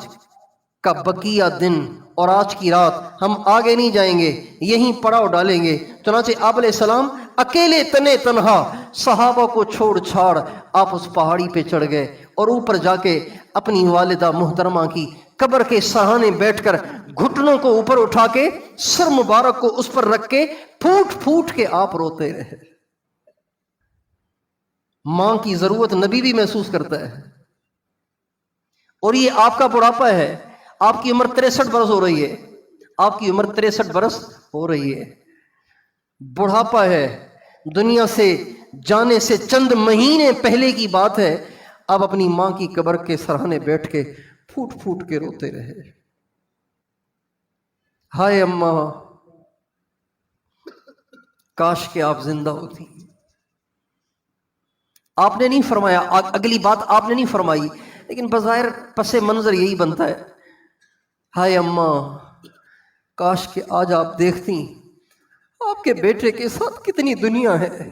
کا بقیہ دن اور آج کی رات ہم آگے نہیں جائیں گے، یہیں پڑاؤ ڈالیں گے۔ چنانچہ آپ علیہ السلام اکیلے تنے تنہا صحابہ کو چھوڑ چھاڑ آپ اس پہاڑی پہ چڑھ گئے، اور اوپر جا کے اپنی والدہ محترمہ کی قبر کے سہانے بیٹھ کر گھٹنوں کو اوپر اٹھا کے سر مبارک کو اس پر رکھ کے پھوٹ پھوٹ کے آپ روتے رہے۔ ماں کی ضرورت نبی بھی محسوس کرتا ہے، اور یہ آپ کا بڑھاپا ہے، آپ کی عمر 63 برس ہو رہی ہے، آپ کی عمر 63 برس ہو رہی ہے، بڑھاپا ہے، دنیا سے جانے سے چند مہینے پہلے کی بات ہے، آپ اپنی ماں کی قبر کے سرانے بیٹھ کے پھوٹ پھوٹ کے روتے رہے۔ ہائے اماں، کاش کہ آپ زندہ ہوتی۔ آپ نے نہیں فرمایا، اگلی بات آپ نے نہیں فرمائی، لیکن بظاہر پس منظر یہی بنتا ہے، ہائے اماں کاش کہ آج آپ دیکھتی آپ کے بیٹے کے ساتھ کتنی دنیا ہے،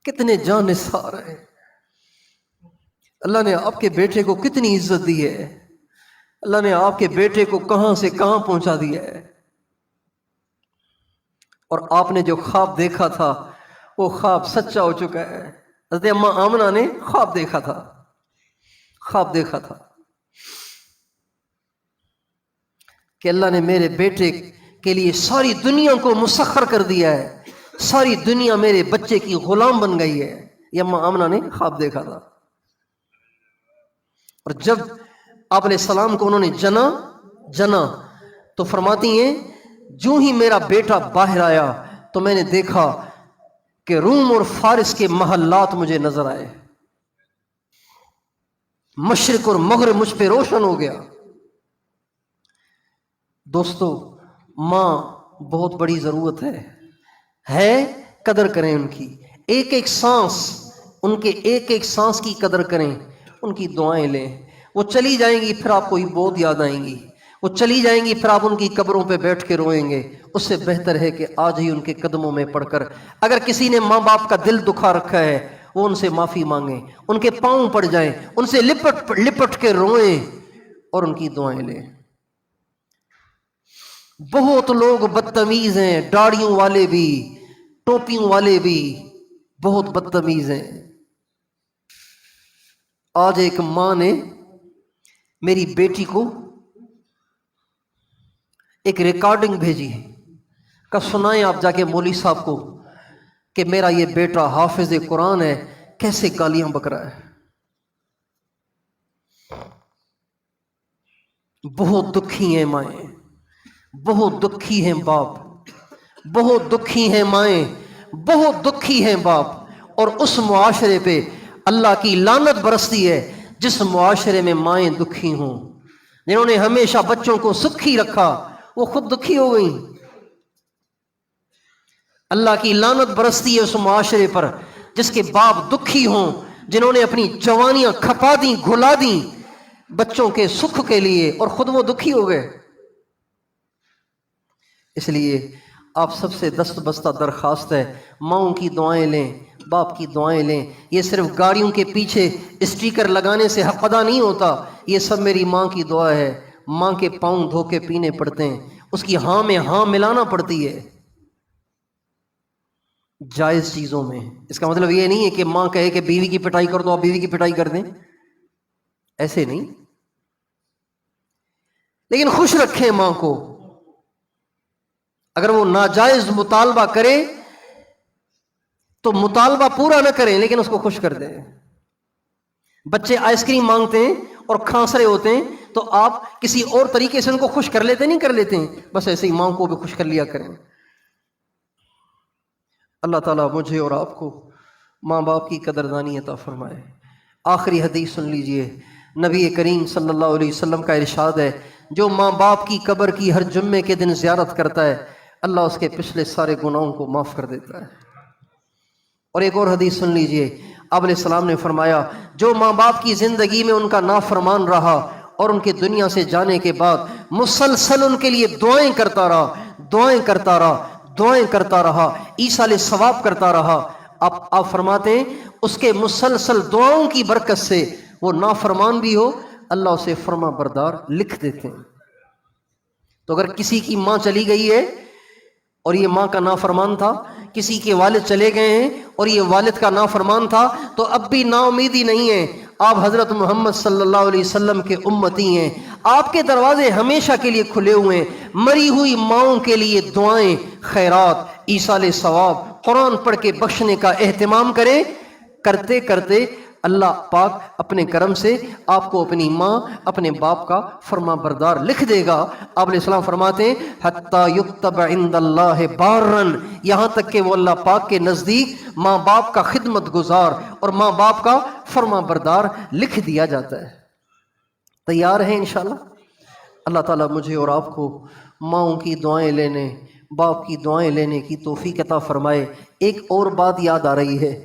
کتنے جانثار ہیں، اللہ نے آپ کے بیٹے کو کتنی عزت دی ہے، اللہ نے آپ کے بیٹے کو کہاں سے کہاں پہنچا دیا ہے، اور آپ نے جو خواب دیکھا تھا وہ خواب سچا ہو چکا ہے۔ حضرت اماں آمنہ نے خواب دیکھا تھا، خواب دیکھا تھا کہ اللہ نے میرے بیٹے کے لیے ساری دنیا کو مسخر کر دیا ہے، ساری دنیا میرے بچے کی غلام بن گئی ہے۔ یہ اماں آمنہ نے خواب دیکھا تھا، اور جب آپ علیہ السلام کو انہوں نے جنا تو فرماتی ہیں جو ہی میرا بیٹا باہر آیا تو میں نے دیکھا کہ روم اور فارس کے محلات مجھے نظر آئے، مشرق اور مغرب مجھ پہ روشن ہو گیا۔ دوستو، ماں بہت بڑی ضرورت ہے، قدر کریں ان کی، ایک ایک سانس، ان کے ایک ایک سانس کی قدر کریں، ان کی دعائیں لیں۔ وہ چلی جائیں گی پھر آپ کو بہت یاد آئیں گی، وہ چلی جائیں گی پھر آپ ان کی قبروں پہ بیٹھ کے روئیں گے۔ اس سے بہتر ہے کہ آج ہی ان کے قدموں میں پڑھ کر، اگر کسی نے ماں باپ کا دل دکھا رکھا ہے وہ ان سے معافی مانگیں، ان کے پاؤں پڑ جائیں، ان سے لپٹ کے روئیں اور ان کی دعائیں لیں۔ بہت لوگ بدتمیز ہیں، داڑھیوں والے بھی، ٹوپیوں والے بھی بہت بدتمیز ہیں۔ آج ایک ماں نے میری بیٹی کو ایک ریکارڈنگ بھیجی ہے کہ سنائیں آپ جا کے مولوی صاحب کو کہ میرا یہ بیٹا حافظ قرآن ہے، کیسے گالیاں بک رہا ہے۔ بہت دکھی ہیں مائیں، بہت دکھی ہیں باپ، بہت دکھی ہیں مائیں، بہت دکھی ہیں باپ، اور اس معاشرے پہ اللہ کی لعنت برستی ہے جس معاشرے میں مائیں دکھی ہوں۔ جنہوں نے ہمیشہ بچوں کو سکھی رکھا وہ خود دکھی ہو گئیں۔ اللہ کی لعنت برستی ہے اس معاشرے پر جس کے باپ دکھی ہوں، جنہوں نے اپنی جوانیاں کھپا دیں، گھلا دیں بچوں کے سکھ کے لیے، اور خود وہ دکھی ہو گئے۔ اس لیے آپ سب سے دست بستہ درخواست ہے، ماؤں کی دعائیں لیں، باپ کی دعائیں لیں۔ یہ صرف گاڑیوں کے پیچھے اسٹیکر لگانے سے حق ادا نہیں ہوتا، یہ سب میری ماں کی دعا ہے۔ ماں کے پاؤں دھو کے پینے پڑتے ہیں، اس کی ہاں میں ہاں ملانا پڑتی ہے جائز چیزوں میں۔ اس کا مطلب یہ نہیں ہے کہ ماں کہے کہ بیوی کی پٹائی کر دو آپ بیوی کی پٹائی کر دیں، ایسے نہیں، لیکن خوش رکھیں ماں کو۔ اگر وہ ناجائز مطالبہ کرے تو مطالبہ پورا نہ کریں لیکن اس کو خوش کر دیں. بچے آئس کریم مانگتے ہیں اور کھانس رہے ہوتے ہیں تو آپ کسی اور طریقے سے ان کو خوش کر لیتے نہیں کر لیتے ہیں، بس ایسے ہی ماں کو بھی خوش کر لیا کریں. اللہ تعالیٰ مجھے اور آپ کو ماں باپ کی قدردانی عطا فرمائے. آخری حدیث سن لیجئے. نبی کریم صلی اللہ علیہ وسلم کا ارشاد ہے، جو ماں باپ کی قبر کی ہر جمعے کے دن زیارت کرتا ہے اللہ اس کے پچھلے سارے گناہوں کو معاف کر دیتا ہے. اور ایک اور حدیث سن لیجئے. آپ علیہ السلام نے فرمایا، جو ماں باپ کی زندگی میں ان کا نافرمان رہا اور ان کے دنیا سے جانے کے بعد مسلسل ان کے لیے دعائیں کرتا رہا، دعائیں کرتا رہا، دعائیں کرتا رہا، ایصال ثواب کرتا رہا، آپ فرماتے ہیں اس کے مسلسل دعاؤں کی برکت سے وہ نافرمان بھی ہو اللہ اسے فرما بردار لکھ دیتے ہیں. تو اگر کسی کی ماں چلی گئی ہے اور یہ ماں کا نافرمان تھا، کسی کے والد چلے گئے ہیں اور یہ والد کا نافرمان تھا، تو اب بھی نا امیدی نہیں ہے. آپ حضرت محمد صلی اللہ علیہ وسلم کے امتی ہیں، آپ کے دروازے ہمیشہ کے لیے کھلے ہوئے ہیں. مری ہوئی ماؤں کے لیے دعائیں، خیرات، ایصال ثواب، قرآن پڑھ کے بخشنے کا اہتمام کریں. کرتے کرتے اللہ پاک اپنے کرم سے آپ کو اپنی ماں اپنے باپ کا فرما بردار لکھ دے گا. آپ علیہ السلام فرماتے ہیں حتی یکتب عند اللہ بارن، یہاں تک کہ وہ اللہ پاک کے نزدیک ماں باپ کا خدمت گزار اور ماں باپ کا فرما بردار لکھ دیا جاتا ہے. تیار ہیں انشاءاللہ؟ اللہ تعالیٰ مجھے اور آپ کو ماؤں کی دعائیں لینے، باپ کی دعائیں لینے کی توفیق عطا فرمائے. ایک اور بات یاد آ رہی ہے،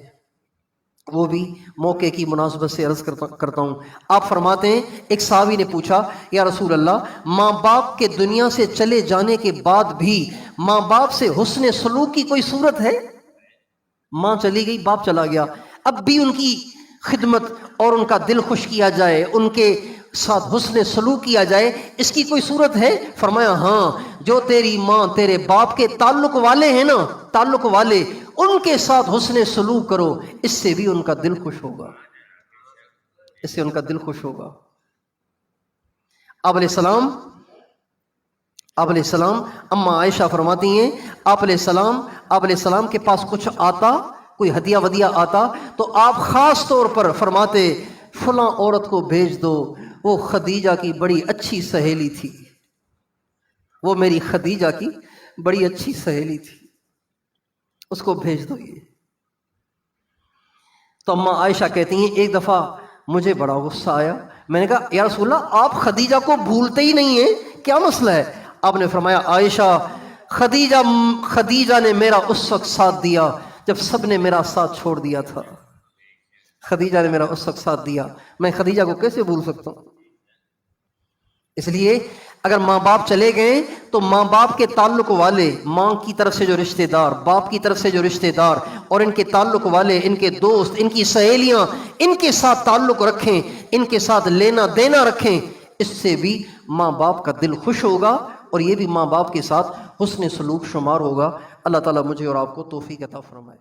وہ بھی موقع کی مناسبت سے عرض کرتا ہوں. آپ فرماتے ہیں ایک صحابی نے پوچھا یا رسول اللہ، ماں باپ کے دنیا سے چلے جانے کے بعد بھی ماں باپ سے حسن سلوک کی کوئی صورت ہے؟ ماں چلی گئی، باپ چلا گیا، اب بھی ان کی خدمت اور ان کا دل خوش کیا جائے، ان کے ساتھ حسن سلوک کیا جائے، اس کی کوئی صورت ہے؟ فرمایا ہاں، جو تیری ماں تیرے باپ کے تعلق والے ہیں نا، تعلق والے، ان کے ساتھ حسن سلوک کرو، اس سے بھی ان کا دل خوش ہوگا، اس سے ان کا دل خوش ہوگا. آپ علیہ السلام اما عائشہ فرماتی ہیں آپ علیہ السلام کے پاس کچھ آتا، کوئی ہدیہ ودیہ آتا تو آپ خاص طور پر فرماتے فلاں عورت کو بھیج دو، وہ خدیجہ کی بڑی اچھی سہیلی تھی، وہ میری خدیجہ کی بڑی اچھی سہیلی تھی، اس کو بھیج دو. یہ تو اما عائشہ کہتی ہیں ایک دفعہ مجھے بڑا غصہ آیا، میں نے کہا یا رسول اللہ آپ خدیجہ کو بھولتے ہی نہیں ہیں، کیا مسئلہ ہے؟ آپ نے فرمایا عائشہ، خدیجہ نے میرا اس وقت ساتھ دیا جب سب نے میرا ساتھ چھوڑ دیا تھا. خدیجہ نے میرا اس وقت ساتھ دیا، میں خدیجہ کو کیسے بھول سکتا ہوں؟ اس لیے اگر ماں باپ چلے گئے تو ماں باپ کے تعلق والے، ماں کی طرف سے جو رشتہ دار، باپ کی طرف سے جو رشتہ دار اور ان کے تعلق والے، ان کے دوست، ان کی سہیلیاں، ان کے ساتھ تعلق رکھیں، ان کے ساتھ لینا دینا رکھیں. اس سے بھی ماں باپ کا دل خوش ہوگا اور یہ بھی ماں باپ کے ساتھ حسن سلوک شمار ہوگا. اللہ تعالیٰ مجھے اور آپ کو توفیق عطا فرمائے.